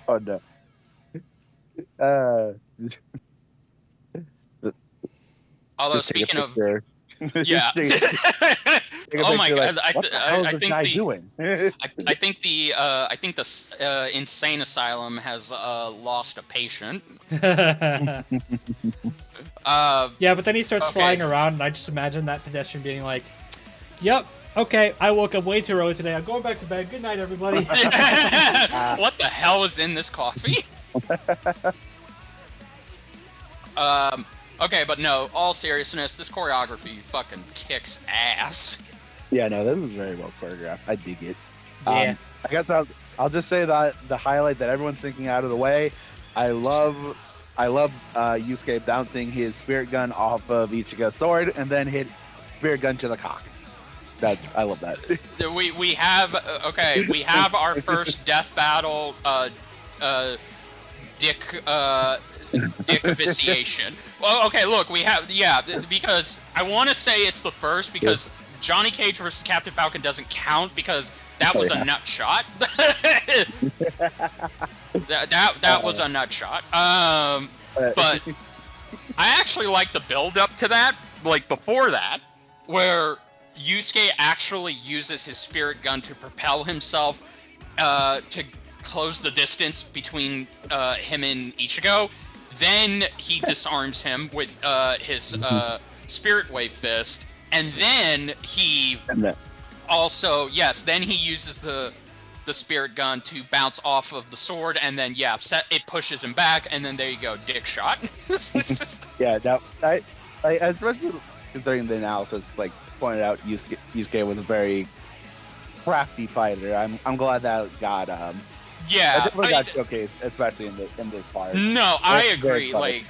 Oh no. Although Just take a speaking of, picture. yeah. Take a Oh my picture, god! like, what the hell is I this think guy the doing? I think the insane asylum has lost a patient. Yeah, but then he starts Okay. flying around, and I just imagine that pedestrian being like, "Yep, okay, I woke up way too early today. I'm going back to bed. Good night, everybody." What the hell is in this coffee? Okay, but no, all seriousness, this choreography fucking kicks ass. Yeah, no, this is very well choreographed. I dig it. Yeah. I guess I'll just say that the highlight that everyone's thinking out of the way. I love Yusuke bouncing his spirit gun off of Ichigo's sword and then hit spirit gun to the cock. I love that. We have we have our first death battle. Dick vitiation. Well, okay, look, we have because I want to say it's the first because Johnny Cage versus Captain Falcon doesn't count because that was a nut shot. that was a nut shot. But I actually like the build up to that, like before that, where Yusuke actually uses his spirit gun to propel himself to close the distance between him and Ichigo. Then he disarms him with his spirit wave fist, and then he also then he uses the spirit gun to bounce off of the sword, and then it pushes him back, and then there you go, dick shot. Yeah, I especially considering the analysis, like pointed out, Yusuke was a very crafty fighter. I'm glad that got it definitely got showcased, especially in this part. No, I agree. Like,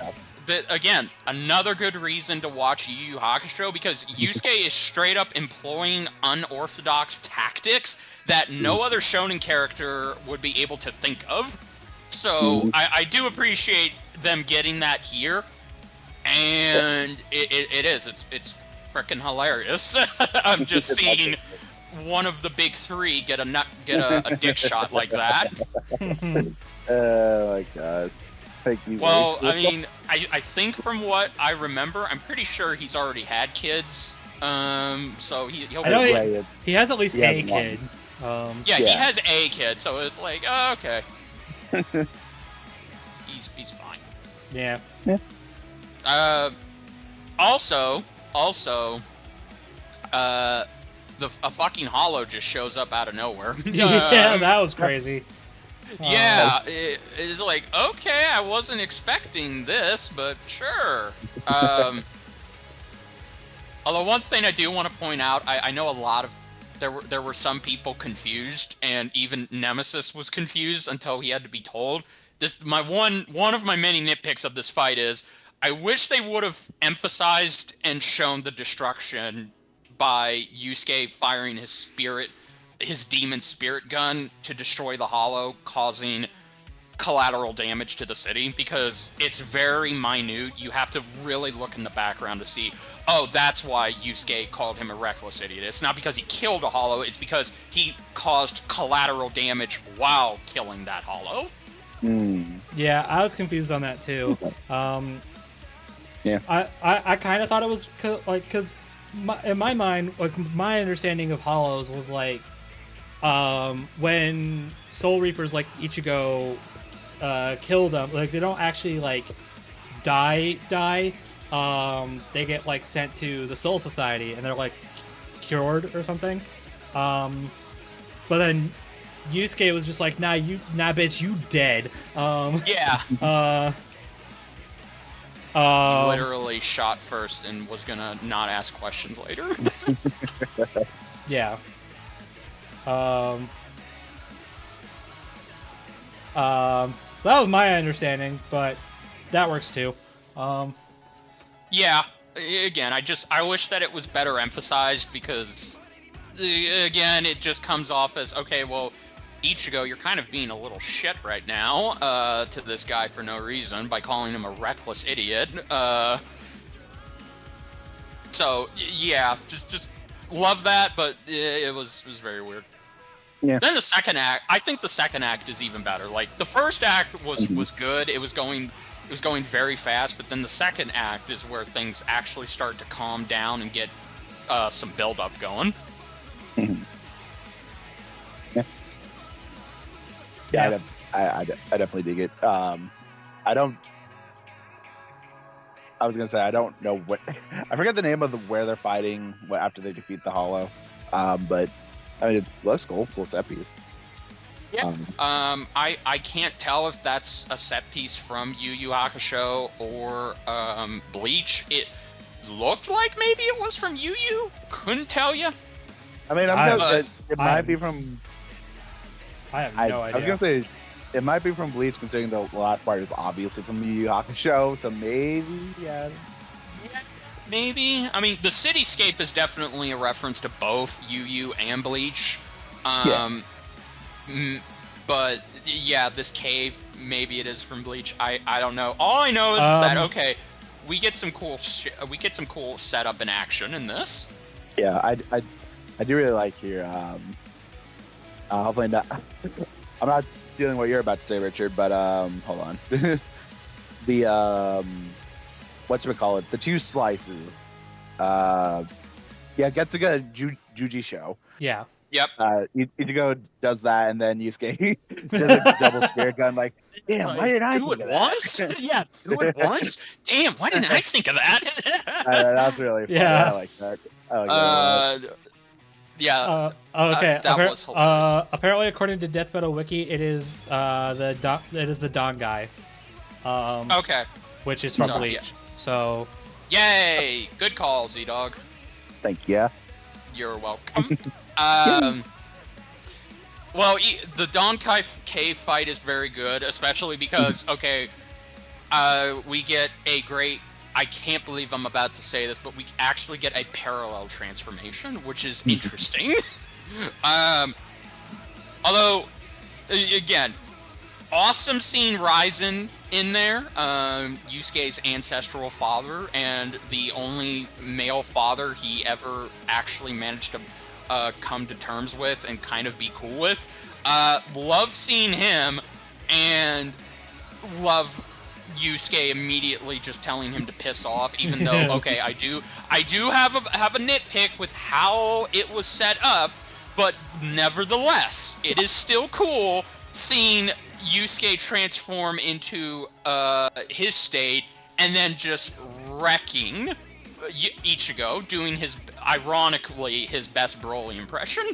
again, another good reason to watch Yu Yu Hakusho because Yusuke is straight up employing unorthodox tactics that no other shonen character would be able to think of. So I do appreciate them getting that here, and it's freaking hilarious. I'm just seeing one of the big three get a dick shot like that. Oh my god. Thank you. Well, I mean, I think from what I remember, I'm pretty sure he's already had kids. So he'll I know he has at least a kid. He has a kid, so it's like, oh, okay. he's fine. Yeah. Also, a fucking hollow just shows up out of nowhere. Yeah, that was crazy. Yeah, it's like, okay, I wasn't expecting this, but sure. Although one thing I do want to point out, I know a lot of there were some people confused, and even Nemesis was confused until he had to be told. One of my many nitpicks of this fight is I wish they would have emphasized and shown the destruction by Yusuke firing his demon spirit gun to destroy the hollow, causing collateral damage to the city, because it's very minute. You have to really look in the background to see, oh, that's why Yusuke called him a reckless idiot. It's not because he killed a hollow, it's because he caused collateral damage while killing that hollow. Yeah, I was confused on that too. Yeah. I kind of thought it was because in my mind, like my understanding of hollows was like when Soul Reapers like Ichigo kill them, like they don't actually like die. They get like sent to the Soul Society and they're like cured or something. But then Yusuke was just like, nah bitch, you dead. He literally shot first and was gonna not ask questions later. Yeah. That was my understanding, but that works too. Yeah. Again, I wish that it was better emphasized because, again, it just comes off as, okay, well, Ichigo, you're kind of being a little shit right now to this guy for no reason by calling him a reckless idiot. So yeah, just love that, but it was very weird. Yeah. Then the second act, I think the second act is even better. Like the first act was good. It was going very fast, but then the second act is where things actually start to calm down and get some build up going. Yeah, I definitely dig it. I was gonna say I don't know what I forget the name of where they're fighting after they defeat the Hollow, but I mean it looks cool, full set piece. Yeah. I can't tell if that's a set piece from Yu Yu Hakusho or Bleach. It looked like maybe it was from Yu Yu. Couldn't tell you. I mean, it might be from. I have no I was idea. gonna say it might be from Bleach, considering the last part is obviously from Yu Yu Hakusho. So maybe, yeah. Maybe. I mean, the cityscape is definitely a reference to both Yu Yu and Bleach. But yeah, this cave, maybe it is from Bleach. I don't know. All I know is that okay, we get some cool setup and action in this. Yeah, I do really like your hopefully not. I'm not feeling what you're about to say, Richard, but hold on. The whatchamacallit, the two slices. Yeah, Getsuga Juji show. Yeah. Yep. Ichigo does that, and then Yusuke does a double spirit gun. Like, damn, Like, why did I do think it of once? that? Yeah, do it once. Damn, why didn't I think of that? That's really funny. Yeah. I like that. I like that a lot. Yeah. Okay. That was hilarious. Apparently, according to Death Metal Wiki, it is the Don guy. Okay. Which is from So, Bleach. yeah. So. Yay! Good call, ZDogg. Thank you. You're welcome. Well, the Don Cave fight is very good, especially because, okay, we get a great... I can't believe I'm about to say this, but we actually get a parallel transformation, which is interesting. Although, again, awesome seeing Ryzen in there, Yusuke's ancestral father, and the only male father he ever actually managed to come to terms with and kind of be cool with. Love seeing him, and love Yusuke immediately just telling him to piss off, even though, okay, I do have a nitpick with how it was set up, but nevertheless, it is still cool seeing Yusuke transform into his state and then just wrecking Ichigo, doing ironically his best Broly impression.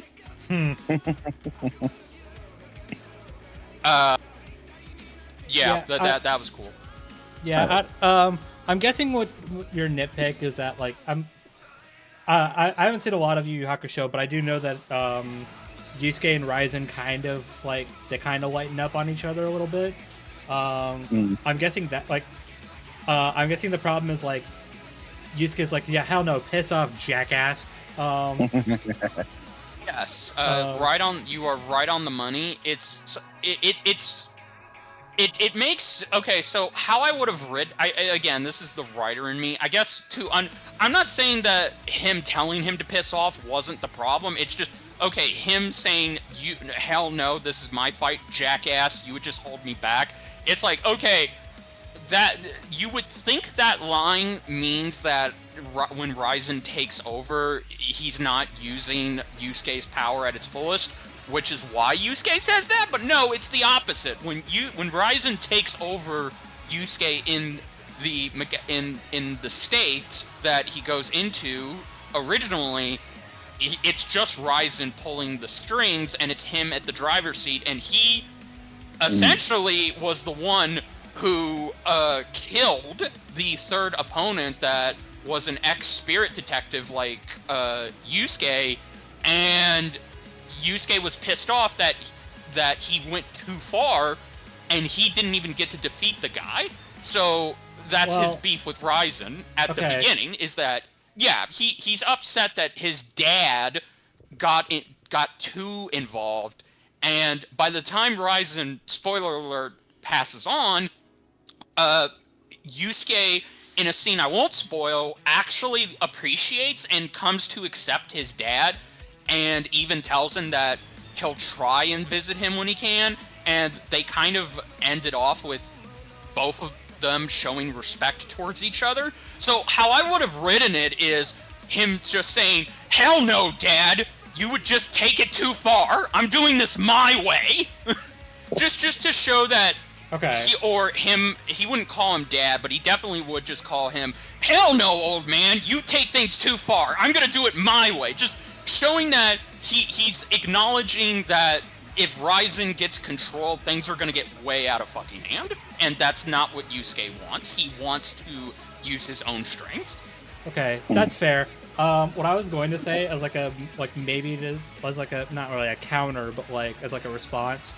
Yeah, that was cool. Yeah, I'm guessing what your nitpick is that, like, I haven't seen a lot of Yu Yu Hakusho, but I do know that Yusuke and Ryzen kind of lighten up on each other a little bit. I'm guessing that, like, I'm guessing the problem is, like, Yusuke's like, yeah, hell no, piss off, jackass. Yes, you are right on the money. It makes, okay, so how I would have read, again, this is the writer in me, I guess, I'm not saying that him telling him to piss off wasn't the problem, it's just, okay, him saying, hell no, this is my fight, jackass, you would just hold me back. It's like, okay, that, you would think that line means that when Ryzen takes over, he's not using Yusuke's power at its fullest, which is why Yusuke says that, but no, it's the opposite. When Ryzen takes over Yusuke in the state that he goes into originally, it's just Ryzen pulling the strings, and it's him at the driver's seat, and he essentially was the one who killed the third opponent that was an ex-spirit detective like Yusuke, and Yusuke was pissed off that he went too far, and he didn't even get to defeat the guy. So that's his beef with Ryzen at the beginning, is that, yeah, he's upset that his dad got too involved, and by the time Ryzen, spoiler alert, passes on, Yusuke, in a scene I won't spoil, actually appreciates and comes to accept his dad, and even tells him that he'll try and visit him when he can, and they kind of ended off with both of them showing respect towards each other. So how I would have written it is him just saying, hell no, Dad, you would just take it too far. I'm doing this my way. just to show that he wouldn't call him Dad, but he definitely would just call him, hell no, old man, you take things too far. I'm going to do it my way. Just showing that he's acknowledging that if Ryzen gets control, things are going to get way out of fucking hand, and that's not what Yusuke wants. He wants to use his own strength. Okay, that's fair. What I was going to say as maybe it is as like a not really a counter, but like as like a response,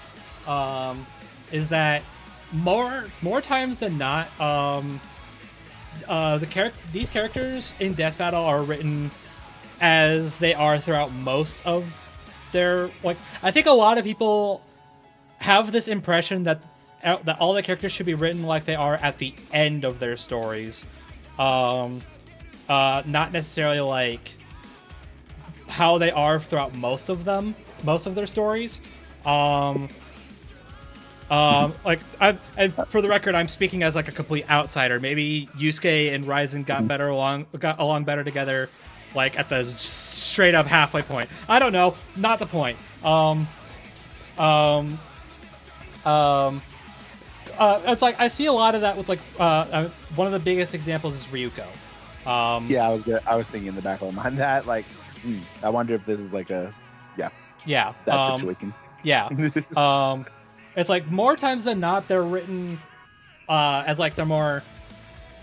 is that more times than not, these characters in Death Battle are written as they are throughout most of their like. I think a lot of people have this impression that all the characters should be written like they are at the end of their stories. Not necessarily like how they are throughout most of their stories. And for the record, I'm speaking as like a complete outsider. Maybe Yusuke and Ryzen got along better together, like at the straight up halfway point. I don't know. Not the point. It's like I see a lot of that with like one of the biggest examples is Ryuko. Yeah, I was thinking in the back of my mind that like, I wonder if this is like a that situation. Yeah. It's like more times than not they're written as like they're more,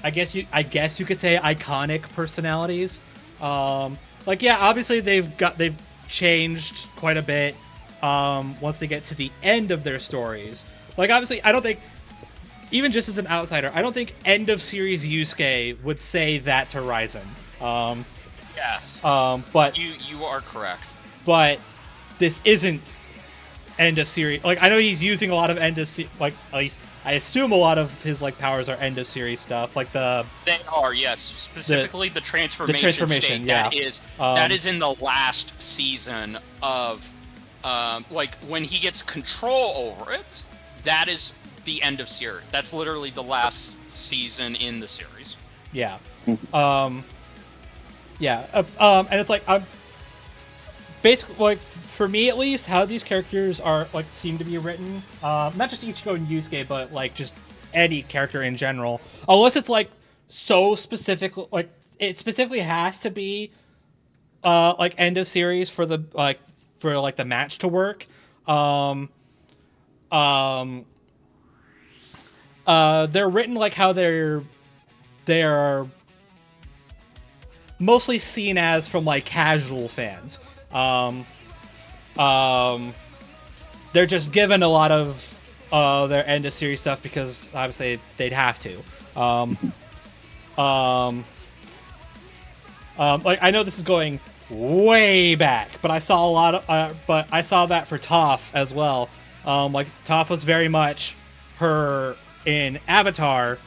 I guess you could say iconic personalities. Like yeah, obviously they've changed quite a bit once they get to the end of their stories. Like obviously, I don't think, even just as an outsider, I don't think end of series Yusuke would say that to Ryzen. Yes. But you are correct. But this isn't end of series. Like I know he's using a lot of end of like at least I assume a lot of his like powers are end of series stuff. Like they are, yes, specifically the transformation. The transformation, state, that is in the last season of like when he gets control over it. That is the end of series. That's literally the last season in the series. Yeah. And it's like I'm basically like for me at least how these characters are like seem to be written, not just Ichigo and Yusuke, but like just any character in general, unless it's like so specific, like it specifically has to be like end of series for the the match to work. They're written like how they're mostly seen as from like casual fans. They're just given a lot of their end of series stuff because obviously they'd have to. Like I know this is going way back, but I saw a lot of but I saw that for Toph as well. Like Toph was very much her in Avatar,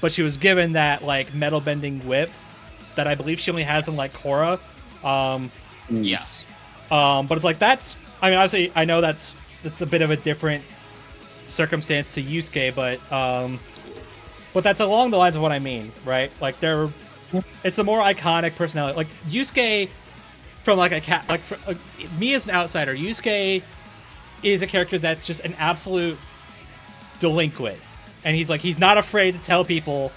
but she was given that like metal bending whip that I believe she only has in like Korra. Yes. But it's like that's, I mean, obviously I know that's a bit of a different circumstance to Yusuke, but that's along the lines of what I mean, right? Like it's a more iconic personality. Like Yusuke, from like a cat, like me as an outsider, Yusuke is a character that's just an absolute delinquent, and he's not afraid to tell people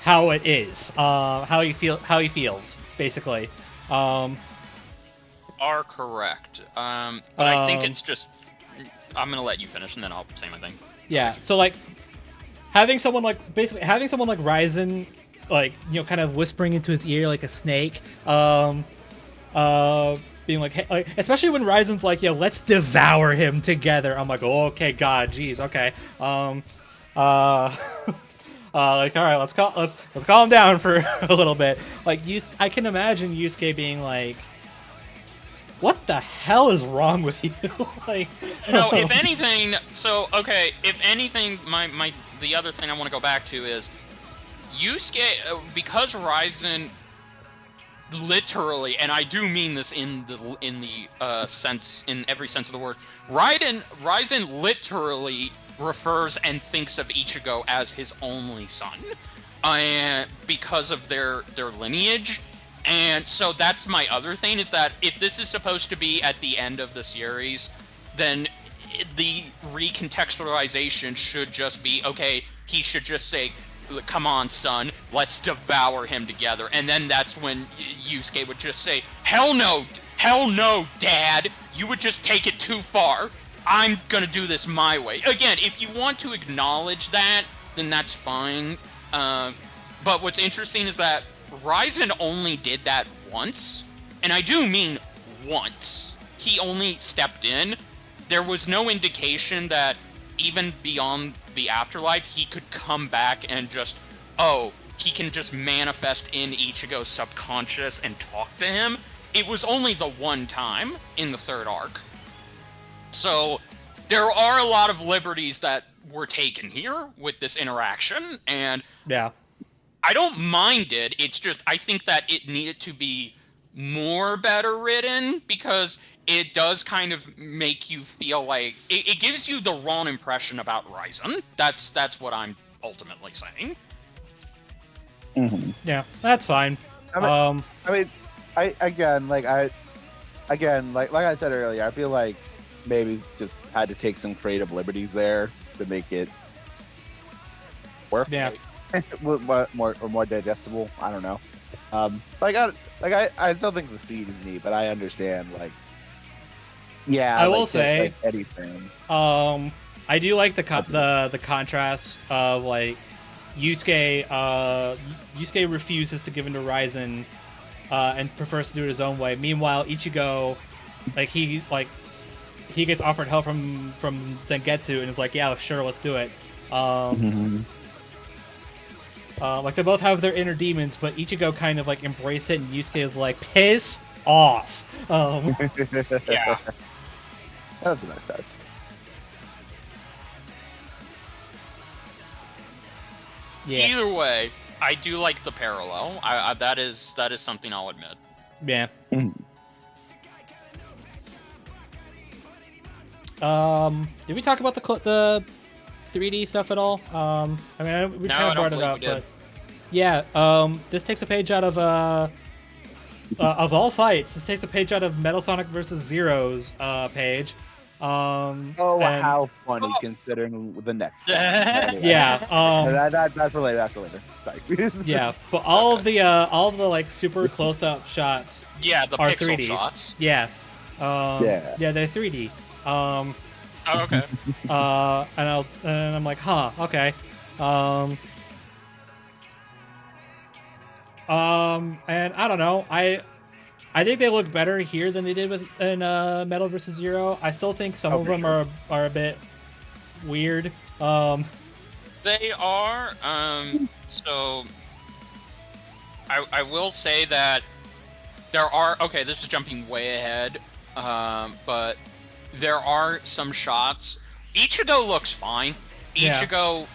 how it is, how he feels, basically. Are correct. But I think it's just. I'm gonna let you finish, and then I'll say my thing. Yeah. So like, having someone like Ryzen, like kind of whispering into his ear like a snake, being like, hey, especially when Ryzen's like, "Yo, let's devour him together." I'm like, "Oh, okay, God, jeez, okay." Like, all right, let's calm down for a little bit. Like, I can imagine Yusuke being like, "What the hell is wrong with you?" Like, no. If anything, the other thing I want to go back to is Yusuke, because Ryzen literally, and I do mean this in the sense, in every sense of the word, Ryzen literally refers and thinks of Ichigo as his only son, because of their lineage. And so that's my other thing, is that if this is supposed to be at the end of the series, then the recontextualization should just be, okay, he should just say, "Come on, son, let's devour him together." And then that's when Yusuke would just say, hell no, Dad, you would just take it too far. I'm gonna do this my way. Again, if you want to acknowledge that, then that's fine. But what's interesting is that Ryzen only did that once, and I do mean once. He only stepped in. There was no indication that even beyond the afterlife, he could come back and just, he can just manifest in Ichigo's subconscious and talk to him. It was only the one time in the third arc. So there are a lot of liberties that were taken here with this interaction, and Yeah. I don't mind it. It's just, I think that it needed to be more better written, because it does kind of make you feel like it gives you the wrong impression about Ryzen. That's what I'm ultimately saying. Mm-hmm. Yeah, that's fine. I mean, like I said earlier, I feel like maybe just had to take some creative liberties there to make it work. Yeah. more digestible. I don't know. I still think the seed is neat, but I understand. Like, yeah, I will say, like Eddie fan. I do like the contrast of like Yusuke. Yusuke refuses to give in to Ryzen, and prefers to do it his own way. Meanwhile, Ichigo, he gets offered help from Zangetsu and is like, yeah, sure, let's do it. Like they both have their inner demons, but Ichigo kind of like embrace it, and Yusuke is like, piss off. Yeah. That's a nice touch. Yeah. Either way, I do like the parallel. That is something I'll admit. Yeah. Did we talk about the 3D stuff at all? I mean, we No, kind I of don't brought it believe up, we did. but yeah. This takes a page out of all fights. This takes a page out of Metal Sonic vs. Zero's page. And- How funny considering the next. Anyway. Yeah. That's related. That's related. Sorry. Yeah. But all of the like super close up shots. Yeah, the Are pixel 3D. shots. Yeah. Yeah. Yeah, they're 3D. Oh, okay. And I'm like, huh, okay. And I don't know. I think they look better here than they did in Metal vs. Zero. I still think some of them are a bit weird. They are. So I will say that there are. Okay, this is jumping way ahead. But there are some shots. Ichigo looks fine. Yeah. Ichigo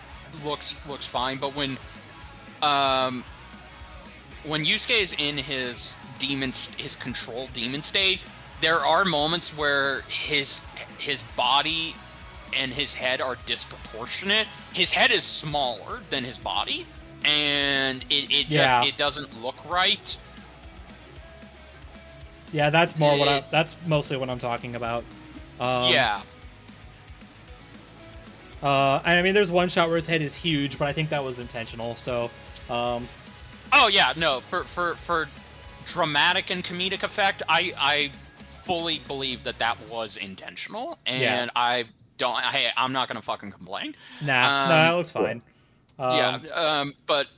looks fine. But when Yusuke is in his control demon state, there are moments where his body and his head are disproportionate. His head is smaller than his body, and it doesn't look right. Yeah, that's that's mostly what I'm talking about. Yeah. And I mean, there's one shot where his head is huge, but I think that was intentional. So, Oh yeah, no. For dramatic and comedic effect, I fully believe that was intentional, and Yeah. I'm not gonna fucking complain. no, that looks fine. But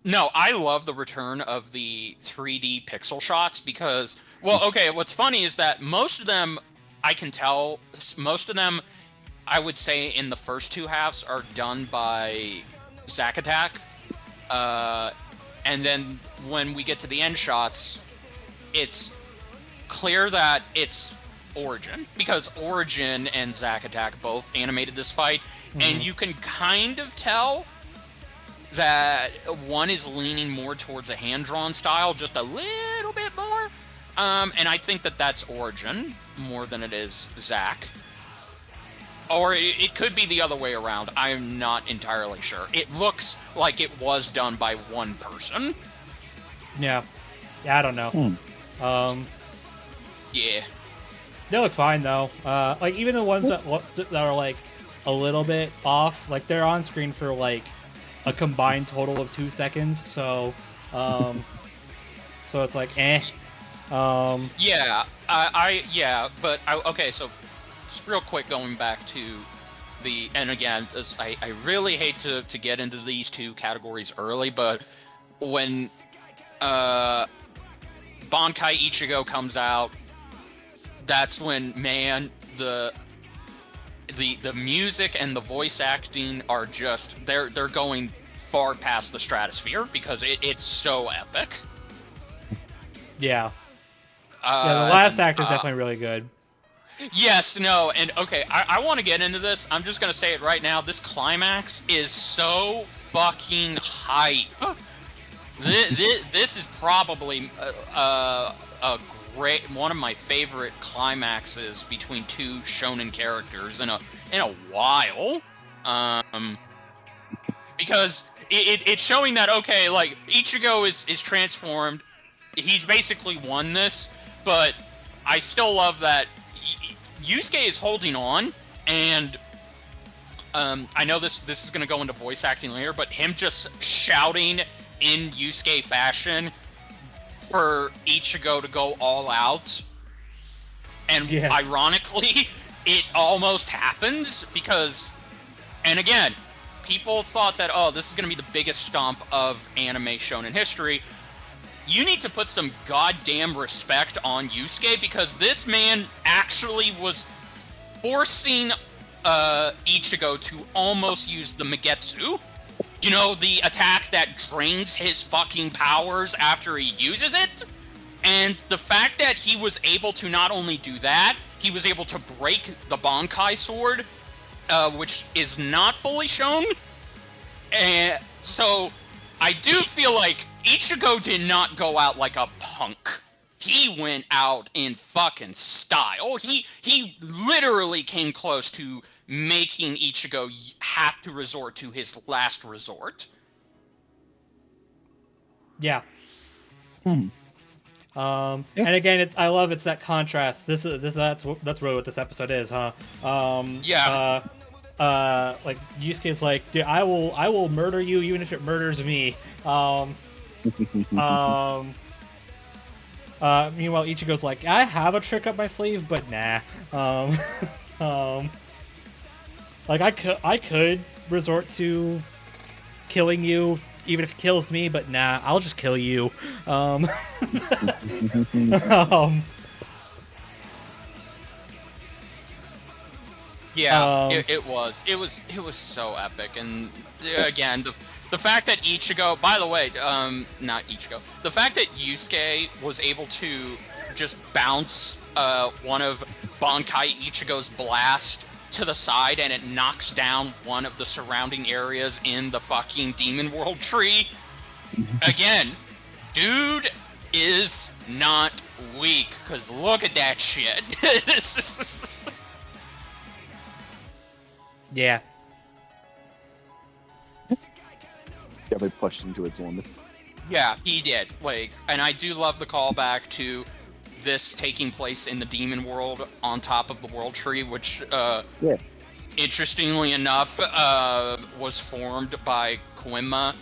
no, I love the return of the 3D pixel shots because, well, okay, what's funny is that most of them, I can tell, most of them, I would say in the first two halves are done by Zack Attack. And then when we get to the end shots, it's clear that it's Origin, because Origin and Zack Attack both animated this fight, and you can kind of tell that one is leaning more towards a hand-drawn style, just a little bit more. And I think that's Origin more than it is Zack. Or it could be the other way around. I'm not entirely sure. It looks like it was done by one person. Yeah, I don't know. Yeah. They look fine though. Like even the ones that are like a little bit off, like they're on screen for like a combined total of 2 seconds. So, so it's like eh. Yeah. Okay. So, just real quick, going back to and again, I really hate to get into these two categories early, but when Bankai Ichigo comes out, that's when, man, the music and the voice acting are just they're going far past the stratosphere because it's so epic. Yeah. Yeah, the last act is definitely really good. Yes, no, and okay, I want to get into this. I'm just gonna say it right now. This climax is so fucking hype. This is probably a great one of my favorite climaxes between two shonen characters in a while. Because it's showing that, okay, like Ichigo is transformed. He's basically won this, but I still love that Yusuke is holding on, and I know this is going to go into voice acting later, but him just shouting in Yusuke fashion for Ichigo to go all out, and ironically, it almost happens because, and again, people thought that, oh, this is going to be the biggest stomp of anime shonen history. You need to put some goddamn respect on Yusuke because this man actually was forcing Ichigo to almost use the Magetsu. You know, the attack that drains his fucking powers after he uses it? And the fact that he was able to not only do that, he was able to break the Bankai sword, which is not fully shown. And so I do feel like Ichigo did not go out like a punk. He went out in fucking style. He literally came close to making Ichigo have to resort to his last resort. Yeah. And again, I love it's that contrast. That's really what this episode is, huh? Like Yusuke's like, dude, I will murder you even if it murders me. Meanwhile, Ichigo's like, I have a trick up my sleeve, but nah. Like I could resort to killing you even if it kills me, but nah, I'll just kill you. Yeah, it was so epic, and again, the fact that Ichigo, by the way, not Ichigo, the fact that Yusuke was able to just bounce one of Bankai Ichigo's blast to the side and it knocks down one of the surrounding areas in the fucking Demon World tree. Again, dude is not weak, because look at that shit. Yeah. Definitely pushed him to its limit. Yeah, he did. Like, and I do love the callback to this taking place in the Demon World on top of the World Tree, which, interestingly enough, was formed by Kurama.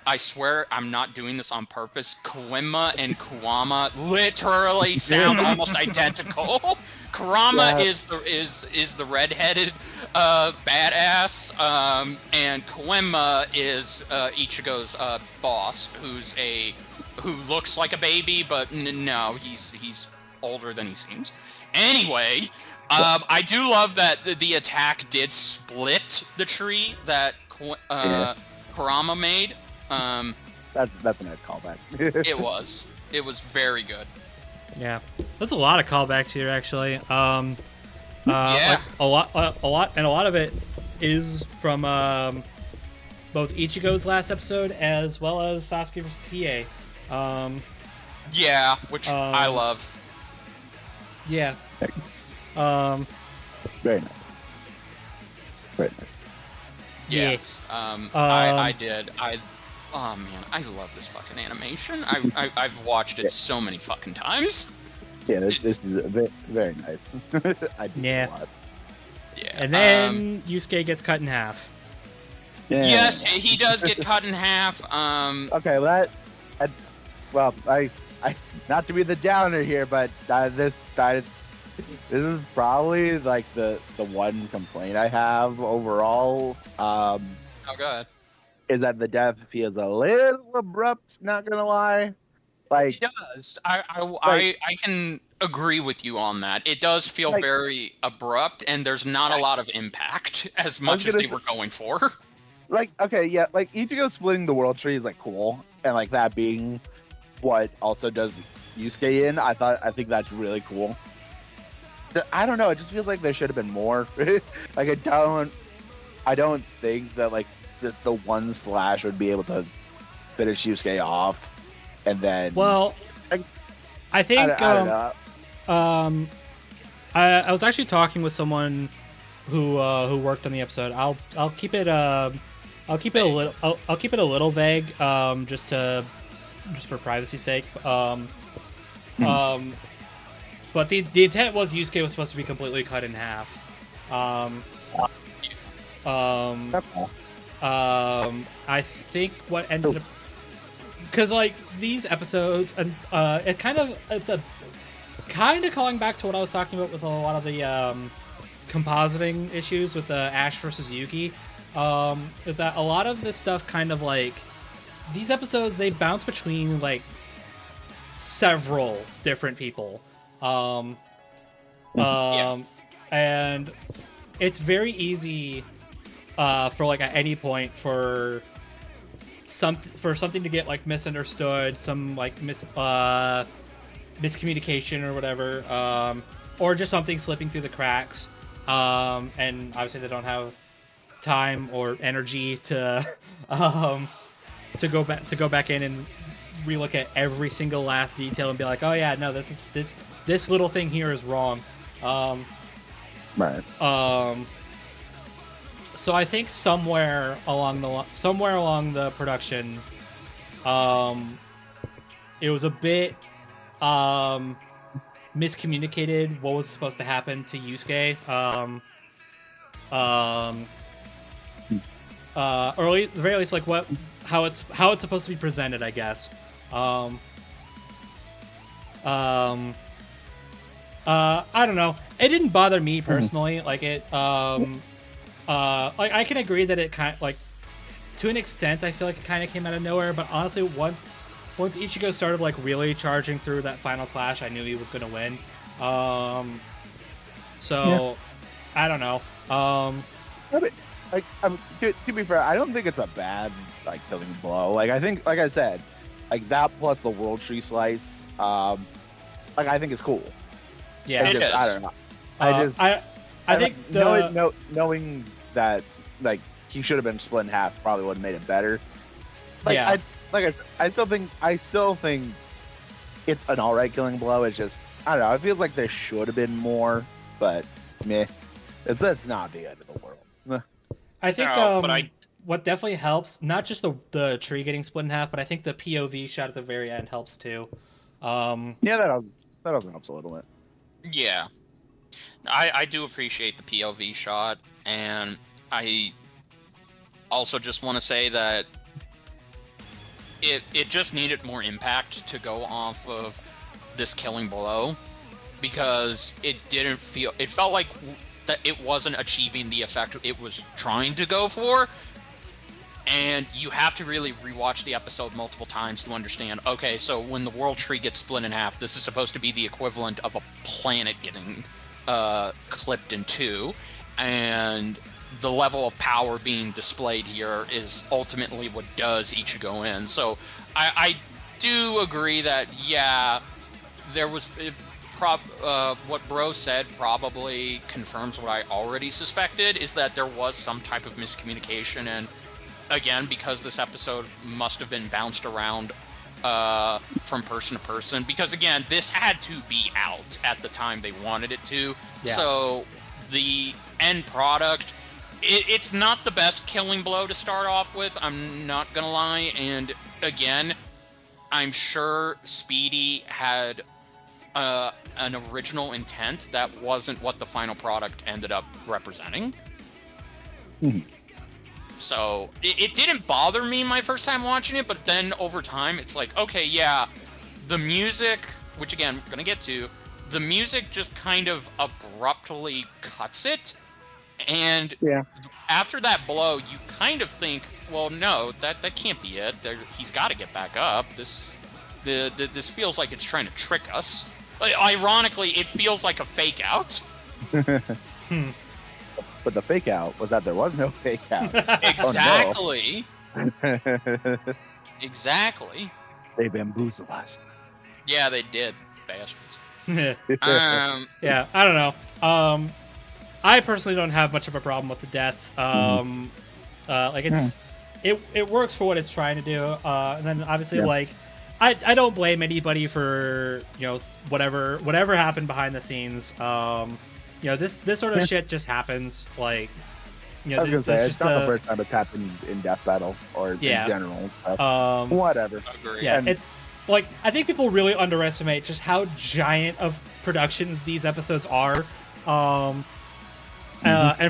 I swear I'm not doing this on purpose. Kurama and Kurama literally sound almost identical. Kurama is the redheaded badass, and Kurama is Ichigo's boss, who looks like a baby, but no, he's older than he seems. Anyway, I do love that the attack did split the tree that Kurama made. That's a nice callback. It was very good. Yeah, there's a lot of callbacks here actually. Yeah, like a lot, and a lot of it is from both Ichigo's last episode as well as Sasuke vs. Hiei. Yeah, which I love. Yeah. Very nice. Very nice. Yes. I did. Oh man, I love this fucking animation. I've watched it so many fucking times. Yeah, this is very nice. I do a lot. Yeah. And then Yusuke gets cut in half. Yeah. Yes, he does get cut in half. Okay, well, I not to be the downer here, but this is probably like the one complaint I have overall. Oh god. is that the death feels a little abrupt. Not gonna lie, like It does. I, Like- I can agree with you on that. It does feel Like- very abrupt, and there's not a lot of impact as much as gonna they were going for. like okay, yeah, Like Ichigo splitting the world tree is like cool, and like that being what also does Yusuke in. I think that's really cool. I don't know. It just feels like there should have been more. Like I don't think that like just the one slash would be able to finish Yusuke off, and then Well, I think I don't know. I was actually talking with someone who worked on the episode. I'll keep it a little vague, just for privacy's sake. But the intent was Yusuke was supposed to be completely cut in half. That's cool. I think what ended up, because like these episodes, and it's a kind of calling back to what I was talking about with a lot of the compositing issues with Ash versus Yuki, is that a lot of this stuff kind of like these episodes, they bounce between like several different people, and it's very easy for like at any point for something to get like misunderstood, some like miscommunication or whatever, or just something slipping through the cracks, and obviously they don't have time or energy to go back in and relook at every single last detail and be like, oh yeah, no, this little thing here is wrong. Right. So I think somewhere along the production, it was a bit miscommunicated what was supposed to happen to Yusuke. Or at the very least, like how it's supposed to be presented, I guess. I don't know. It didn't bother me personally. Like it. Like I can agree that it kind of, like, to an extent, I feel like it kind of came out of nowhere. But honestly, once Ichigo started like really charging through that final clash, I knew he was gonna win. So I don't know. To be fair, I don't think it's a bad like killing blow. Like I think, like I said, like that plus the world tree slice, like I think is cool. Yeah, It's It just, is. I don't know. I think knowing that like he should have been split in half probably would have made it better. Like Yeah. I still think it's an alright killing blow. It's just, I don't know. I feel like there should have been more, but meh. It's not the end of the world. I think No, but what definitely helps, not just the tree getting split in half, but I think the POV shot at the very end helps too. Yeah, that also helps a little bit. Yeah. I do appreciate the POV shot, and I also just want to say that it just needed more impact to go off of this killing blow, because it felt like that it wasn't achieving the effect it was trying to go for. And you have to really rewatch the episode multiple times to understand, okay, so when the world tree gets split in half, this is supposed to be the equivalent of a planet getting clipped in two, and the level of power being displayed here is ultimately what does Ichigo in. So I do agree that, yeah, there was... what Bro said probably confirms what I already suspected, is that there was some type of miscommunication, and again, because this episode must have been bounced around from person to person, because again, this had to be out at the time they wanted it to. Yeah. So the end product, it's not the best killing blow to start off with, I'm not gonna lie. And again, I'm sure Speedy had an original intent that wasn't what the final product ended up representing. So it didn't bother me my first time watching it, but then over time it's like, okay, yeah, the music, which again, we're gonna get to, the music just kind of abruptly cuts it, And Yeah. after that blow, you kind of think, well, no, that can't be it. He's got to get back up. This feels like it's trying to trick us. Ironically, it feels like a fake out. But the fake out was that there was no fake out. Exactly. Oh, no. Exactly. They bamboozled us. Yeah, they did, bastards. Yeah, I don't know. I personally don't have much of a problem with the death. Like it works for what it's trying to do. And then obviously like I don't blame anybody for, you know, whatever happened behind the scenes. You know, this sort of shit just happens. Like, you know, I was gonna say it's just not the first time it's happened in Death Battle or in general. So, whatever. Agree. Yeah, it's like I think people really underestimate just how giant of productions these episodes are. And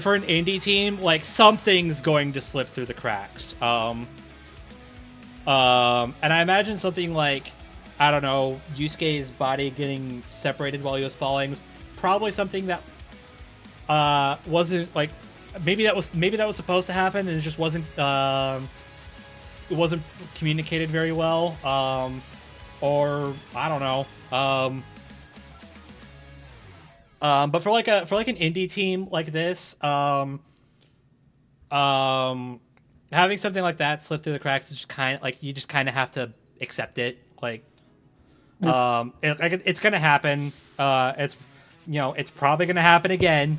for an indie team, like something's going to slip through the cracks. And I imagine something like, I don't know, Yusuke's body getting separated while he was falling was probably something that wasn't like maybe that was supposed to happen and it just wasn't it wasn't communicated very well. Or I don't know. But for like an indie team like this, having something like that slip through the cracks is just kind of like you just kind of have to accept it. Like, it's gonna happen. It's it's probably gonna happen again.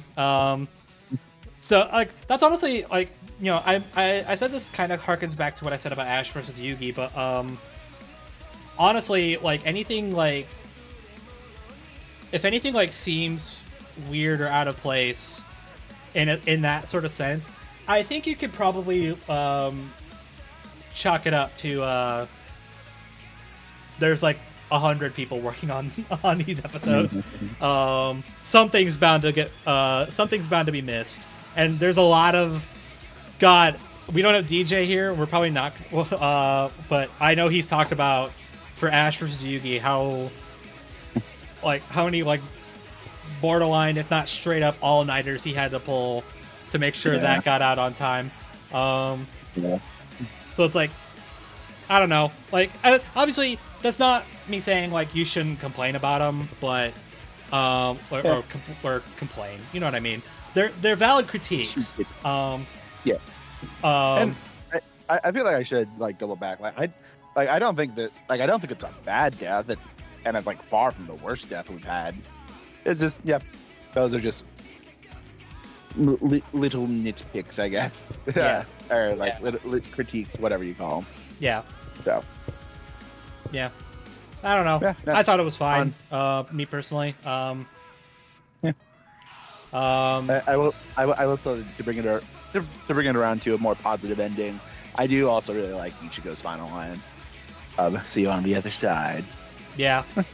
So like that's honestly like I said this kind of harkens back to what I said about Ash versus Yugi, but honestly like anything like. If anything like seems weird or out of place in that sort of sense, I think you could probably chalk it up to there's like 100 people working on these episodes. Something's bound to be missed, and there's a lot of we don't have DJ here. We're probably not, but I know he's talked about for Ash versus Yugi how many like borderline, if not straight up all-nighters he had to pull to make sure that got out on time. So it's like, I don't know. Like, obviously, that's not me saying like you shouldn't complain about them, but or complain. You know what I mean? They're valid critiques. And I feel like I should like double back. I don't think it's a bad death. It's like far from the worst death we've had. It's just those are just little nitpicks, I guess. Yeah. Or like little critiques, whatever you call them. Yeah. So. Yeah. I don't know. Yeah, no. I thought it was fine. Me personally. I will so to bring it around to a more positive ending. I do also really like Ichigo's final line. See you on the other side. Yeah. I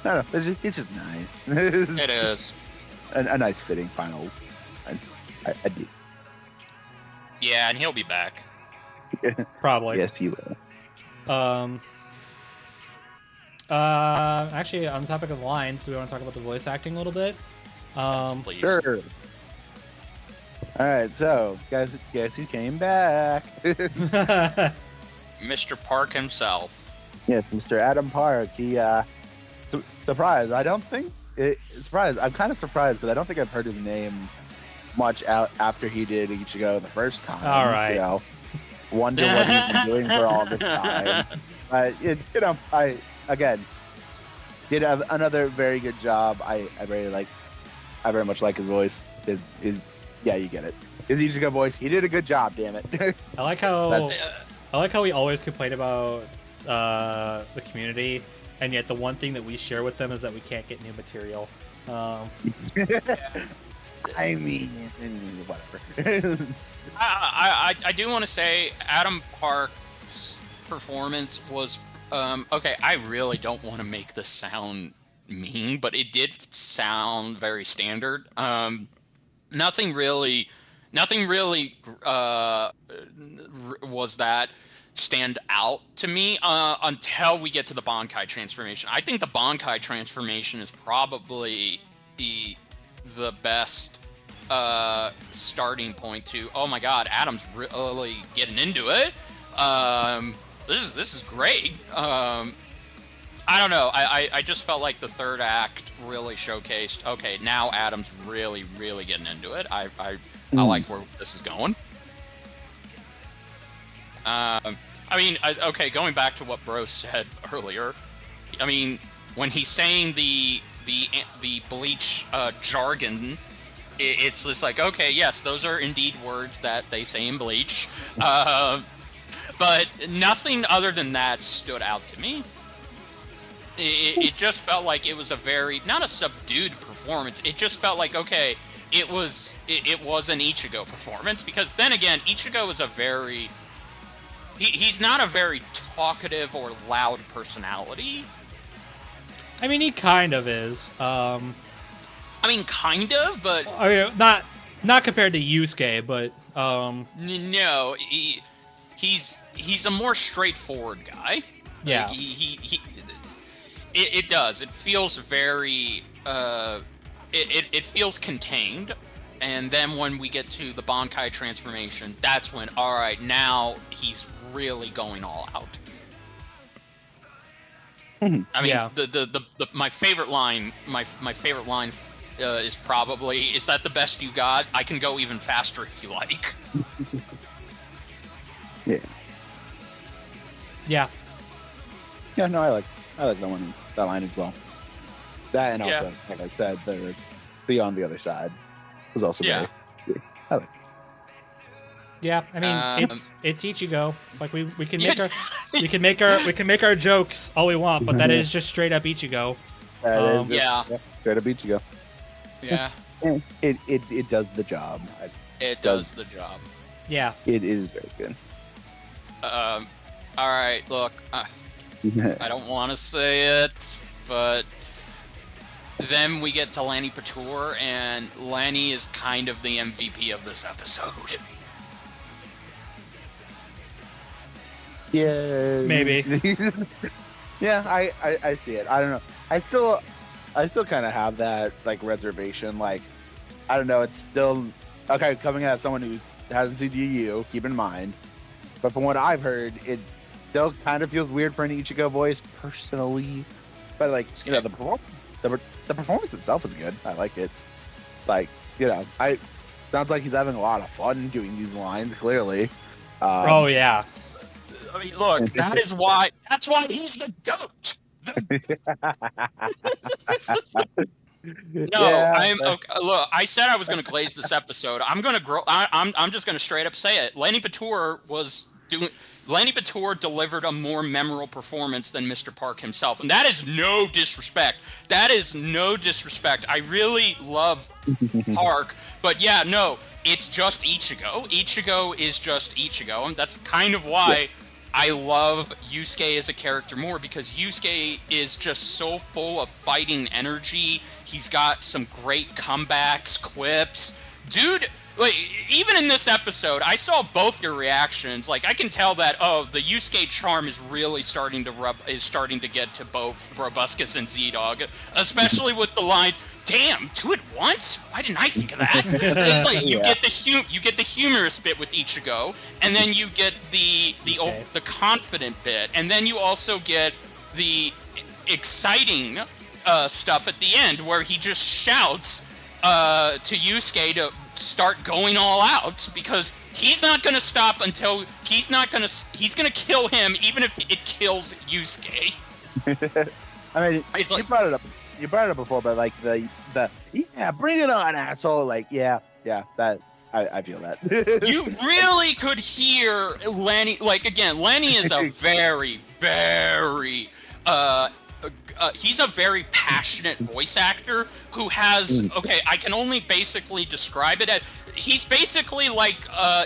don't know. It's just nice. It is. A nice fitting final. I do. Yeah, and he'll be back. Probably. Yes, he will. Actually, on the topic of lines, do we want to talk about the voice acting a little bit? Please. Sure. All right, so guys who came back? Mr. Park himself. Yes, Mr. Adam Park. He surprised. I don't think surprised. I'm kind of surprised, but I don't think I've heard his name much out after he did Ichigo the first time. All right. You know, wonder what he's been doing for all this time. I again did have another very good job. I very much like his voice. His you get it. His Ichigo voice. He did a good job. Damn it. I like how we always complain about the community, and yet the one thing that we share with them is that we can't get new material. I mean, whatever. I do want to say Adam Park's performance was okay. I really don't want to make this sound mean, but it did sound very standard. Nothing really was that stand out to me until we get to the Bankai transformation. I think the Bankai transformation is probably the best starting point to, oh my god, Adam's really getting into it. This is great. I don't know. I just felt like the third act really showcased, okay, now Adam's really, really getting into it. I like where this is going. I mean, okay, going back to what Bro said earlier, I mean, when he's saying the Bleach jargon, it's just like, okay, yes, those are indeed words that they say in Bleach, but nothing other than that stood out to me. It just felt like it was a very, not a subdued performance, it just felt like, okay, it was an Ichigo performance, because then again, Ichigo is a very, he's not a very talkative or loud personality. I mean, he kind of is. I mean, kind of, but I mean, not compared to Yusuke, but no, he's a more straightforward guy. Yeah. Like, it does. It feels very. It feels contained, and then when we get to the Bankai transformation, that's when, all right, now he's really going all out. I mean, Yeah. my favorite line, my favorite line is probably, "Is that the best you got? I can go even faster if you like." Yeah. yeah. Yeah, no, I like that line as well. That, and also, like I said, the on the other side was also Yeah. very. I like. Yeah, I mean, it's Ichigo. Like we can make Yeah. we can make our jokes all we want, but that is just straight up Ichigo. Yeah. Straight up Ichigo. Yeah, It does the job. it does the job. Yeah. It is very good. All right, look, I don't want to say it, but then we get to Lanny Patur, and Lanny is kind of the MVP of this episode. Yeah, Maybe. Yeah, I see it. I don't know. I still kind of have that like reservation. Like, I don't know. It's still okay coming as someone who hasn't seen UU. Keep in mind, but from what I've heard, it still kind of feels weird for an Ichigo voice personally. But like, you know, the performance itself is good. I like it. Like, you know, sounds like he's having a lot of fun doing these lines. Clearly. Oh yeah. I mean, look, that's why he's the GOAT. No, Yeah. I'm okay. Look, I said I was going to glaze this episode. I'm going to grow. I'm just going to straight up say it. Lanny Patur delivered a more memorable performance than Mr. Park himself, and that is no disrespect. That is no disrespect. I really love Park, but yeah, no, it's just Ichigo. Ichigo is just Ichigo, and that's kind of why I love Yusuke as a character more, because Yusuke is just so full of fighting energy. He's got some great comebacks, quips. Dude, like, even in this episode, I saw both your reactions. Like, I can tell that, oh, the Yusuke charm is really starting to get to both BrobusCast and ZDogg, especially with the line, "Damn, two at once? Why didn't I think of that?" It's like you get the humorous bit with Ichigo, and then you get the confident bit, and then you also get the exciting stuff at the end where he just shouts to Yusuke to start going all out, because he's not going to stop until he's going to kill him, even if it kills Yusuke. I mean, It's you like- brought it up. You brought it up before, but like the yeah, bring it on, asshole. Like, Yeah, that I feel that. You really could hear Lanny. Like, again, Lanny is a very, very he's a very passionate voice actor who has, okay, I can only basically describe it as, he's basically like,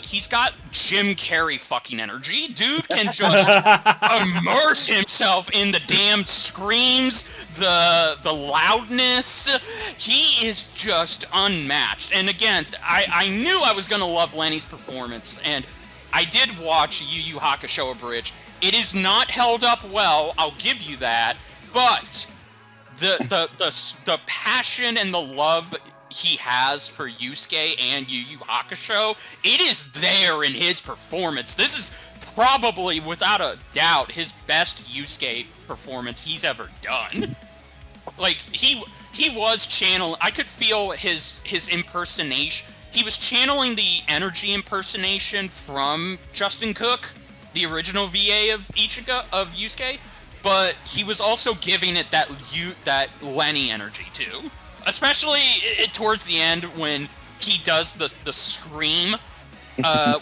he's got Jim Carrey fucking energy. Dude can just immerse himself in the damn screams, the loudness. He is just unmatched. And again, I knew I was going to love Lenny's performance, and I did watch Yu Yu Hakusho Abridged. It is not held up well, I'll give you that, but the passion and the love he has for Yusuke and Yu Yu Hakusho, it is there in his performance. This is probably, without a doubt, his best Yusuke performance he's ever done. Like, he was channeling... I could feel his impersonation. He was channeling the energy impersonation from Justin Cook, the original VA of Yusuke, but he was also giving it that Lenny energy, too. Especially towards the end when he does the scream,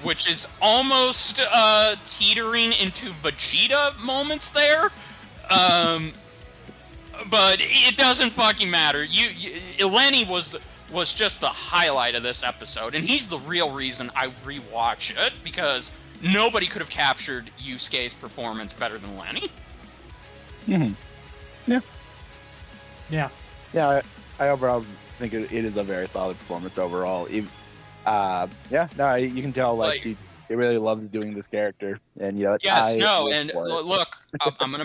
which is almost teetering into Vegeta moments there. But it doesn't fucking matter. Lenny was just the highlight of this episode, and he's the real reason I rewatch it, because nobody could have captured Yusuke's performance better than Lenny. Mm-hmm. Yeah. Yeah. Yeah, I overall think it is a very solid performance overall. You can tell he really loves doing this character, and look, I'm gonna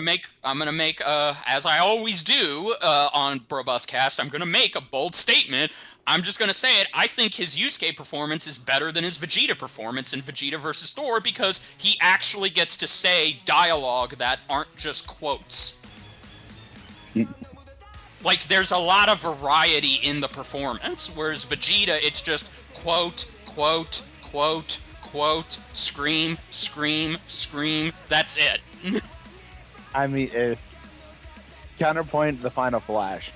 make as I always do on BrobusCast, I'm gonna make a bold statement. I'm just gonna say it. I think his Yusuke performance is better than his Vegeta performance in Vegeta vs. Thor, because he actually gets to say dialogue that aren't just quotes. Like, there's a lot of variety in the performance, whereas Vegeta, it's just quote, quote, quote, quote, scream, scream, scream. That's it. I mean, counterpoint the final flash.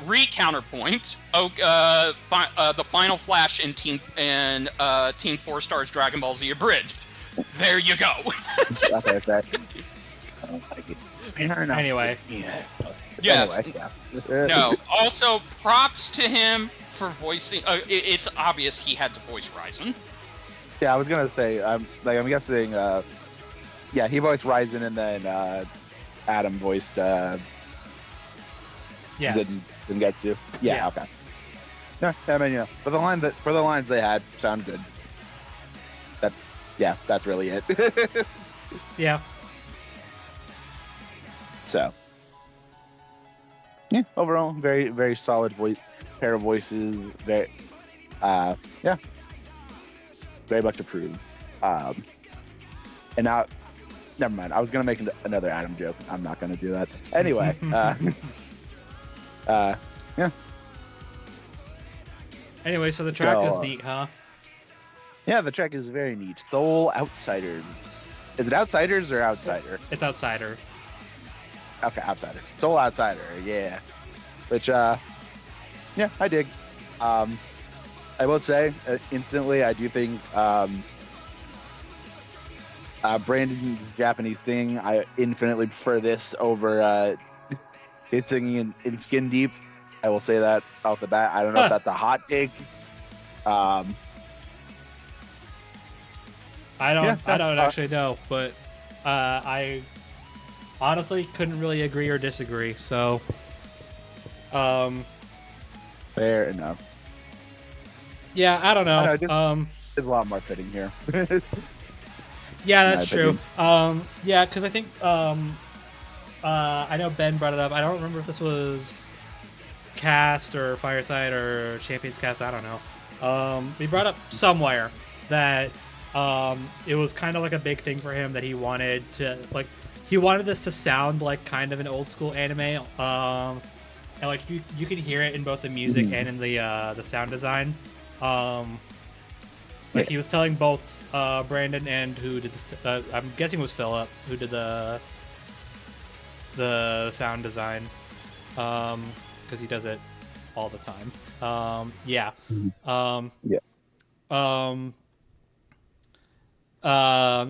Re-counterpoint. The final flash in Team 4 Stars Dragon Ball Z Abridged. There you go. Okay. Anyway. Yes. Anyway, yeah. No. Also, props to him for voicing. It's obvious he had to voice Ryzen. Yeah, I was gonna say. I'm guessing. He voiced Ryzen, and then Adam voiced. Yes. Didn't get to. Yeah. Okay. No, I mean, for the lines they had, sound good. That's really it. Yeah. So, yeah, overall, very, very solid pair of voices. Very, very much approved. And now, never mind. I was gonna make another Adam joke. I'm not gonna do that. Anyway, yeah. Anyway, so the track is neat, huh? Yeah, the track is very neat. Soul Outsiders. Is it Outsiders or Outsider? It's Outsider. Okay, Outsider. Soul Outsider, yeah. Which, I dig. I will say, instantly, I do think Brandon's Japanese thing, I infinitely prefer this over his singing in Skin Deep. I will say that off the bat. I don't know if that's a hot take. I don't actually know, but I honestly couldn't really agree or disagree. So, fair enough. Yeah, I don't know. There's a lot more fitting here. Yeah, that's true. Yeah, because I think I know Ben brought it up. I don't remember if this was Cast or Fireside or Champions Cast. I don't know. We brought up somewhere that it was kind of like a big thing for him that he wanted this to sound like kind of an old school anime. And like you can hear it in both the music and in the sound design. He was telling both Brandon and who did I'm guessing it was Philip who did the sound design, because he does it all the time.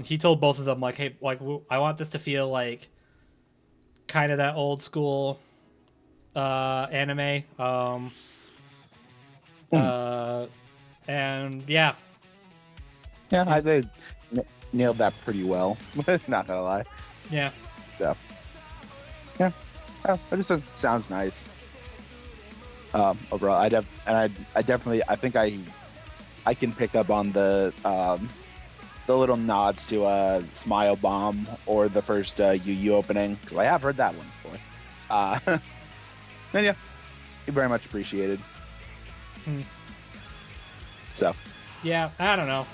He told both of them like, hey, like I want this to feel like kind of that old school anime. And yeah, I think nailed that pretty well. Not gonna lie. Yeah. So yeah, it just sounds nice. Overall, I definitely think I can pick up on the little nods to Smile Bomb or the first Yu Yu opening, because I have heard that one before. And yeah, very much appreciated. Hmm. So Yeah, I don't know.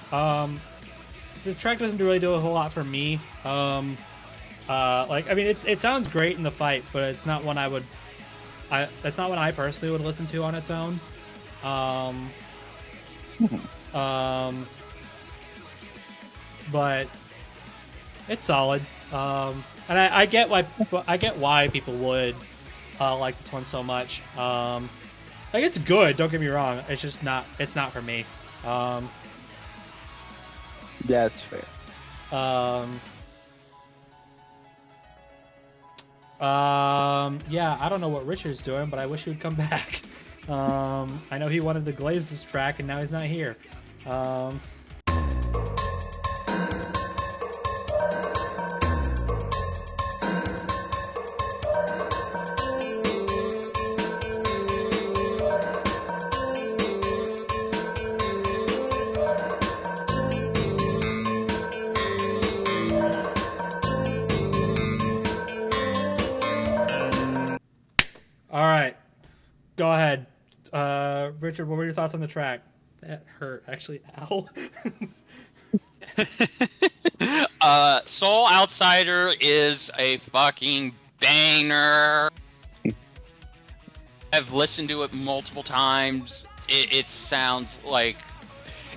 The track doesn't really do a whole lot for me. Like, I mean, it sounds great in the fight, but it's not one that's not one I personally would listen to on its own. But it's solid. And I get why people would like this one so much. Like, it's good. Don't get me wrong. It's just not. It's not for me. yeah, that's fair. Yeah, I don't know what Richard's doing, but I wish he would come back. I know he wanted to glaze this track, and now he's not here. All right, go ahead, Richard. What were your thoughts on the track? That hurt, actually. Ow. Soul Outsider is a fucking banger. I've listened to it multiple times. It sounds like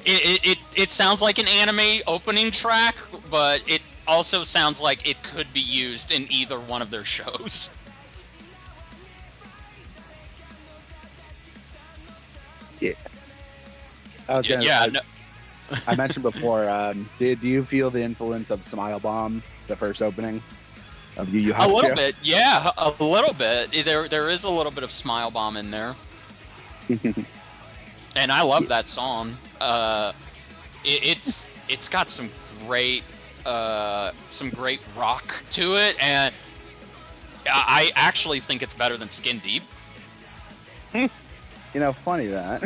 it sounds like an anime opening track, but it also sounds like it could be used in either one of their shows. Yeah. I was gonna, No. I mentioned before. Do you feel the influence of Smile Bomb, the first opening of Yu Yu Hakusho? A little bit, yeah, a little bit. There is a little bit of Smile Bomb in there, and I love that song. It's got some great rock to it, and I actually think it's better than Skin Deep. You know, funny that.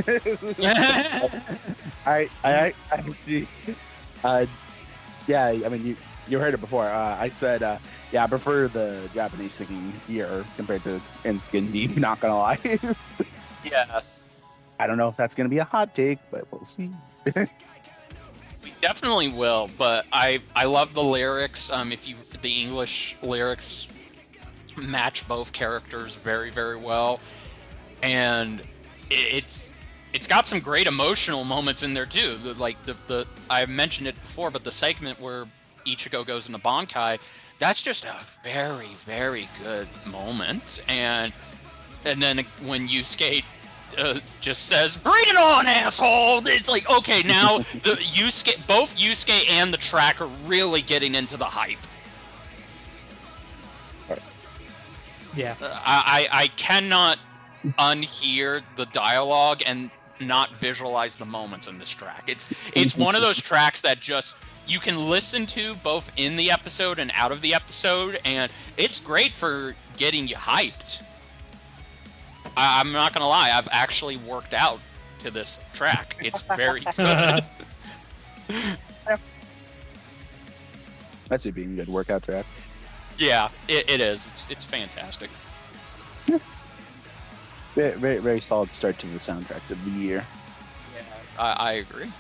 Yeah, I mean, you heard it before. I said, yeah, I prefer the Japanese singing here compared to in Skin Deep, not gonna lie. Yes. I don't know if that's gonna be a hot take, but we'll see. We definitely will, but I love the lyrics. The English lyrics match both characters very, very well, and it's got some great emotional moments in there too. The I mentioned it before, but the segment where Ichigo goes into Bankai, that's just a very, very good moment. And then when Yusuke just says, "Bring it on, asshole!" It's like, okay, now both Yusuke and the track are really getting into the hype. Yeah. I cannot unhear the dialogue and not visualize the moments in this track. It's one of those tracks that just you can listen to both in the episode and out of the episode, and it's great for getting you hyped. I'm not gonna lie, I've actually worked out to this track. It's very good. That's it being a good workout track. Yeah, it is. It's fantastic. Very, very, very solid start to the soundtrack of the year. Yeah, I agree.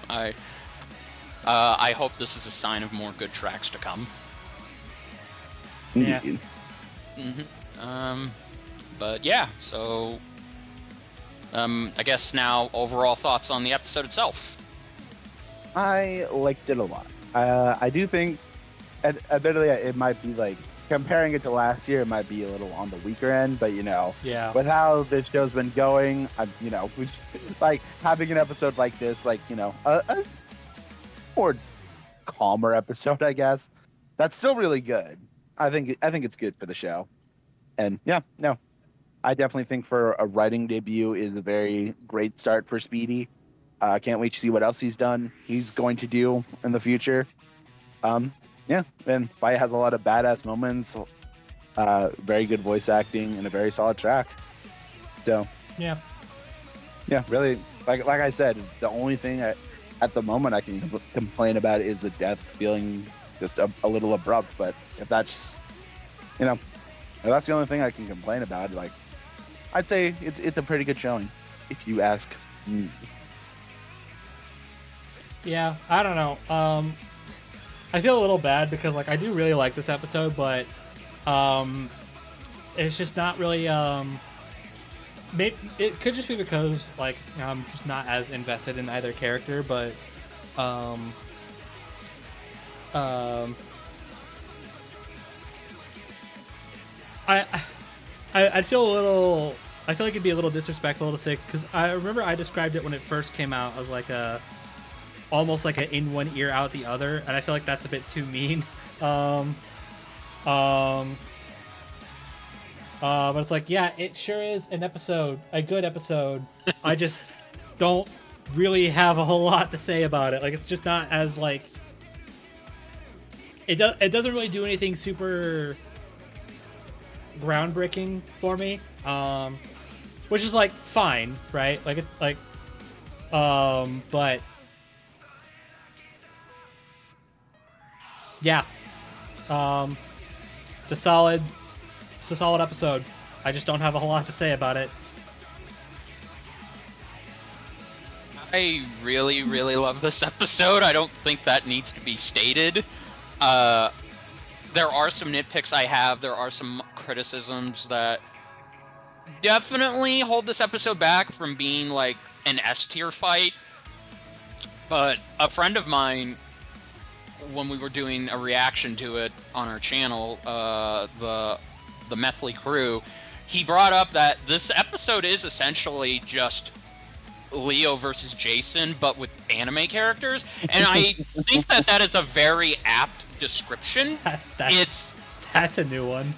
I hope this is a sign of more good tracks to come. Yeah. But yeah, so I guess now overall thoughts on the episode itself. I liked it a lot. I do think, admittedly, it might be like comparing it to last year, it might be a little on the weaker end, but Yeah. with how this show's been going, like having an episode like this, like a more calmer episode, I guess. That's still really good. I think it's good for the show, and I definitely think for a writing debut is a very great start for Speedy. I can't wait to see what else he's going to do in the future. Yeah, and Fight has a lot of badass moments, very good voice acting, and a very solid track. So Yeah. Really, like I said, the only thing at the moment I can complain about is the death feeling just a little abrupt. But if that's, if that's the only thing I can complain about, like, I'd say it's a pretty good showing, if you ask me. Yeah, I don't know. I feel a little bad because like I do really like this episode, but it's just not really it could just be because like I'm just not as invested in either character, but um I I'd feel a little. I feel like it'd be a little disrespectful to say because I remember I described it when it first came out as like almost like a in one ear out the other, and I feel like that's a bit too mean. But it's like, yeah, it sure is a good episode. I just don't really have a whole lot to say about it. Like, it's just not as like it doesn't really do anything super groundbreaking for me. Which is like fine, right? Like it's like but yeah. It's a solid episode. I just don't have a whole lot to say about it. I really, really love this episode. I don't think that needs to be stated. There are some nitpicks I have. There are some criticisms that definitely hold this episode back from being like an S-tier fight. But a friend of mine, when we were doing a reaction to it on our channel, the Methley crew, he brought up that this episode is essentially just Leo versus Jason, but with anime characters, and I think that is a very apt description. That's a new one.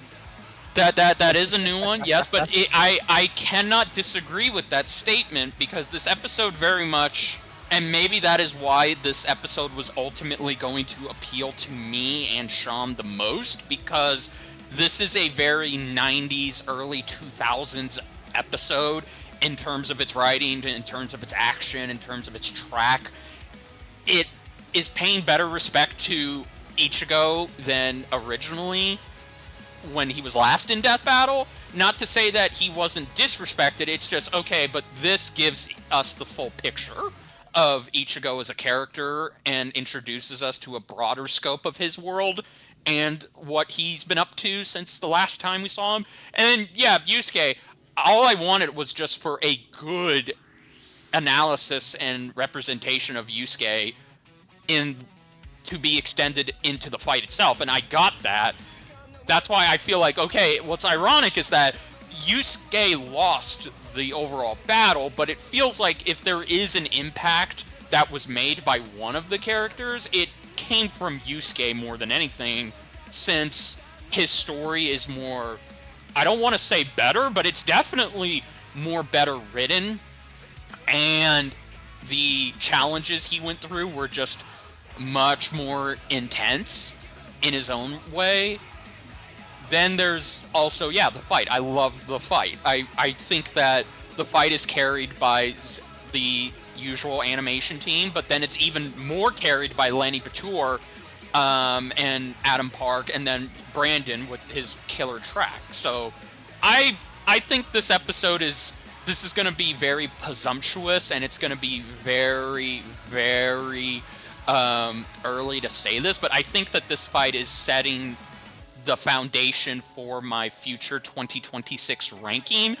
That is a new one, yes, but I cannot disagree with that statement because this episode very much, and maybe that is why this episode was ultimately going to appeal to me and Sean the most, because this is a very 90s, early 2000s episode in terms of its writing, in terms of its action, in terms of its track. It is paying better respect to Ichigo than originally when he was last in Death Battle. Not to say that he wasn't disrespected, it's just, okay, but this gives us the full picture of Ichigo as a character and introduces us to a broader scope of his world and what he's been up to since the last time we saw him. And then, yeah, Yusuke, all I wanted was just for a good analysis and representation of Yusuke to be extended into the fight itself, and I got that. That's why I feel like, okay, what's ironic is that Yusuke lost the overall battle, but it feels like if there is an impact that was made by one of the characters, it came from Yusuke more than anything, since his story is more, I don't want to say better, but it's definitely more better written, and the challenges he went through were just much more intense in his own way. Then there's also, yeah, the fight. I love the fight. I think that the fight is carried by the usual animation team, but then it's even more carried by Lenny Batur and Adam Park, and then Brandon with his killer track. So I think this episode is going to be very presumptuous, and it's going to be very, very early to say this, but I think that this fight is setting the foundation for my future 2026 ranking,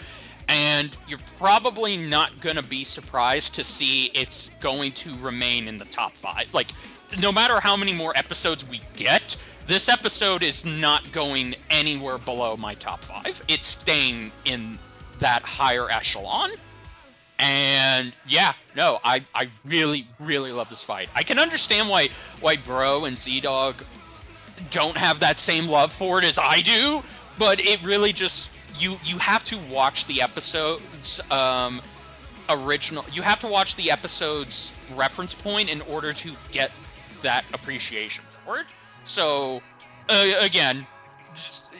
and you're probably not going to be surprised to see it's going to remain in the top 5. Like, no matter how many more episodes we get, this episode is not going anywhere below my top 5. It's staying in that higher echelon. And yeah, no, I really, really love this fight. I can understand why Bro and ZDogg don't have that same love for it as I do, but it really just, you have to watch the episode's you have to watch the episode's reference point in order to get that appreciation for it. So again,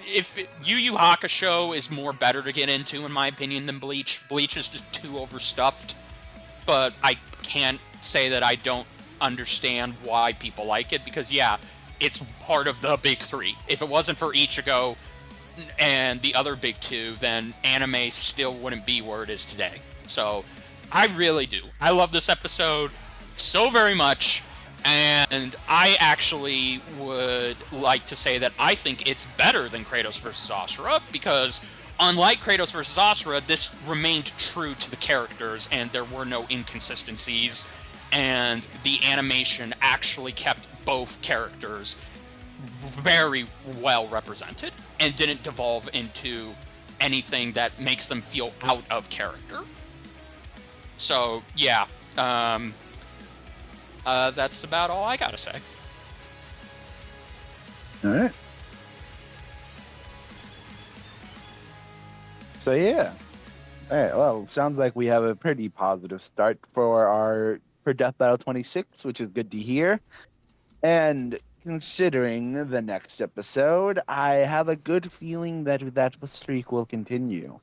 if Yu Yu Hakusho is more better to get into, in my opinion, than Bleach. Bleach is just too overstuffed, but I can't say that I don't understand why people like it, because yeah, it's part of the big 3. If it wasn't for Ichigo, and the other big two, then anime still wouldn't be where it is today. So I really do. I love this episode so very much, and I actually would like to say that I think it's better than Kratos vs. Asura, because unlike Kratos vs. Asura, this remained true to the characters, and there were no inconsistencies, and the animation actually kept both characters very well represented and didn't devolve into anything that makes them feel out of character. So yeah, that's about all I gotta say. All right. So yeah. All right. Well, sounds like we have a pretty positive start for Death Battle 26, which is good to hear. And considering the next episode, I have a good feeling that streak will continue.